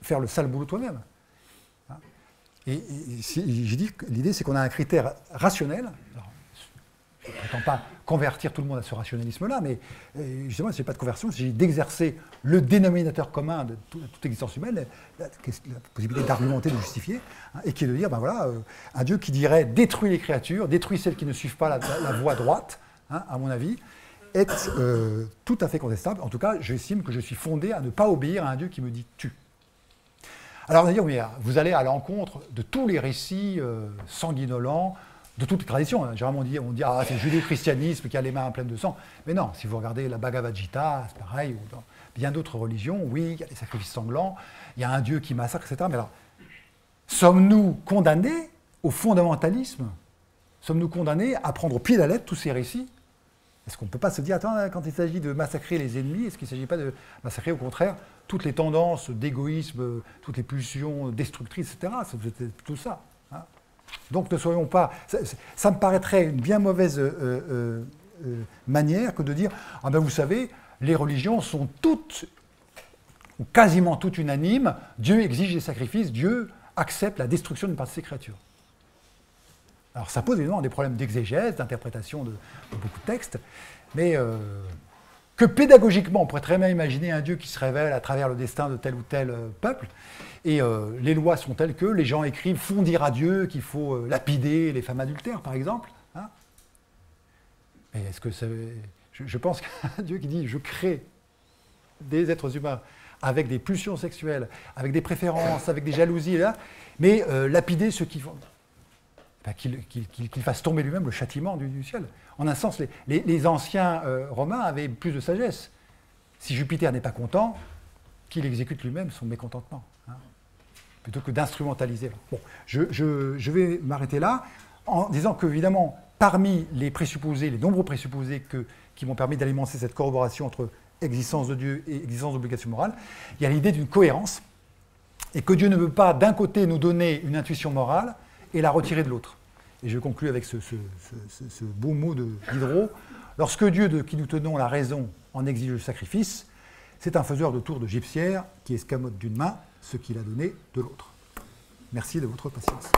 faire le sale boulot toi-même. Et j'ai dit que l'idée, c'est qu'on a un critère rationnel. Alors, je ne prétends pas convertir tout le monde à ce rationalisme-là, mais justement, ce n'est pas de conversion, il s'agit d'exercer le dénominateur commun de toute existence humaine, la possibilité d'argumenter, de justifier, hein, et qui est de dire, ben voilà, un Dieu qui dirait détruis les créatures, détruis celles qui ne suivent pas la voie droite, hein, à mon avis, est tout à fait contestable. En tout cas, j'estime que je suis fondé à ne pas obéir à un Dieu qui me dit tue. Alors on va dire, mais vous allez à l'encontre de tous les récits sanguinolents, de toutes les traditions. Hein. Généralement on dit ah, c'est le judéo-christianisme qui a les mains pleines de sang. Mais non, si vous regardez la Bhagavad Gita, c'est pareil, ou dans bien d'autres religions, oui, il y a des sacrifices sanglants, il y a un Dieu qui massacre, etc. Mais alors, sommes-nous condamnés au fondamentalisme? Sommes-nous condamnés à prendre au pied de la lettre tous ces récits? Est-ce qu'on ne peut pas se dire, attends, quand il s'agit de massacrer les ennemis, est-ce qu'il ne s'agit pas de massacrer, au contraire, toutes les tendances d'égoïsme, toutes les pulsions destructrices, etc. C'est tout ça. Hein. Donc ne soyons pas... Ça me paraîtrait une bien mauvaise manière que de dire, ah ben vous savez, les religions sont toutes, ou quasiment toutes unanimes, Dieu exige des sacrifices, Dieu accepte la destruction d'une partie de ses créatures. Alors ça pose évidemment des problèmes d'exégèse, d'interprétation de beaucoup de textes, mais que pédagogiquement, on pourrait très bien imaginer un Dieu qui se révèle à travers le destin de tel ou tel peuple, et les lois sont telles que les gens écrivent, font dire à Dieu qu'il faut lapider les femmes adultères, par exemple. Hein. Mais est-ce que c'est... Je pense qu'un Dieu qui dit « je crée des êtres humains avec des pulsions sexuelles, avec des préférences, avec des jalousies, là, mais lapider ceux qui font... » Ben, qu'il fasse tomber lui-même le châtiment du ciel. En un sens, les anciens Romains avaient plus de sagesse. si Jupiter n'est pas content, qu'il exécute lui-même son mécontentement, hein, plutôt que d'instrumentaliser. Bon, je vais m'arrêter là en disant qu'évidemment, parmi les présupposés, les nombreux présupposés qui m'ont permis d'alimenter cette corroboration entre existence de Dieu et existence d'obligation morale, il y a l'idée d'une cohérence, et que Dieu ne veut pas d'un côté nous donner une intuition morale et la retirer de l'autre. Et je conclus avec ce beau mot de Diderot. Lorsque Dieu, de qui nous tenons la raison, en exige le sacrifice, c'est un faiseur de tours de gypsière qui escamote d'une main ce qu'il a donné de l'autre. Merci de votre patience.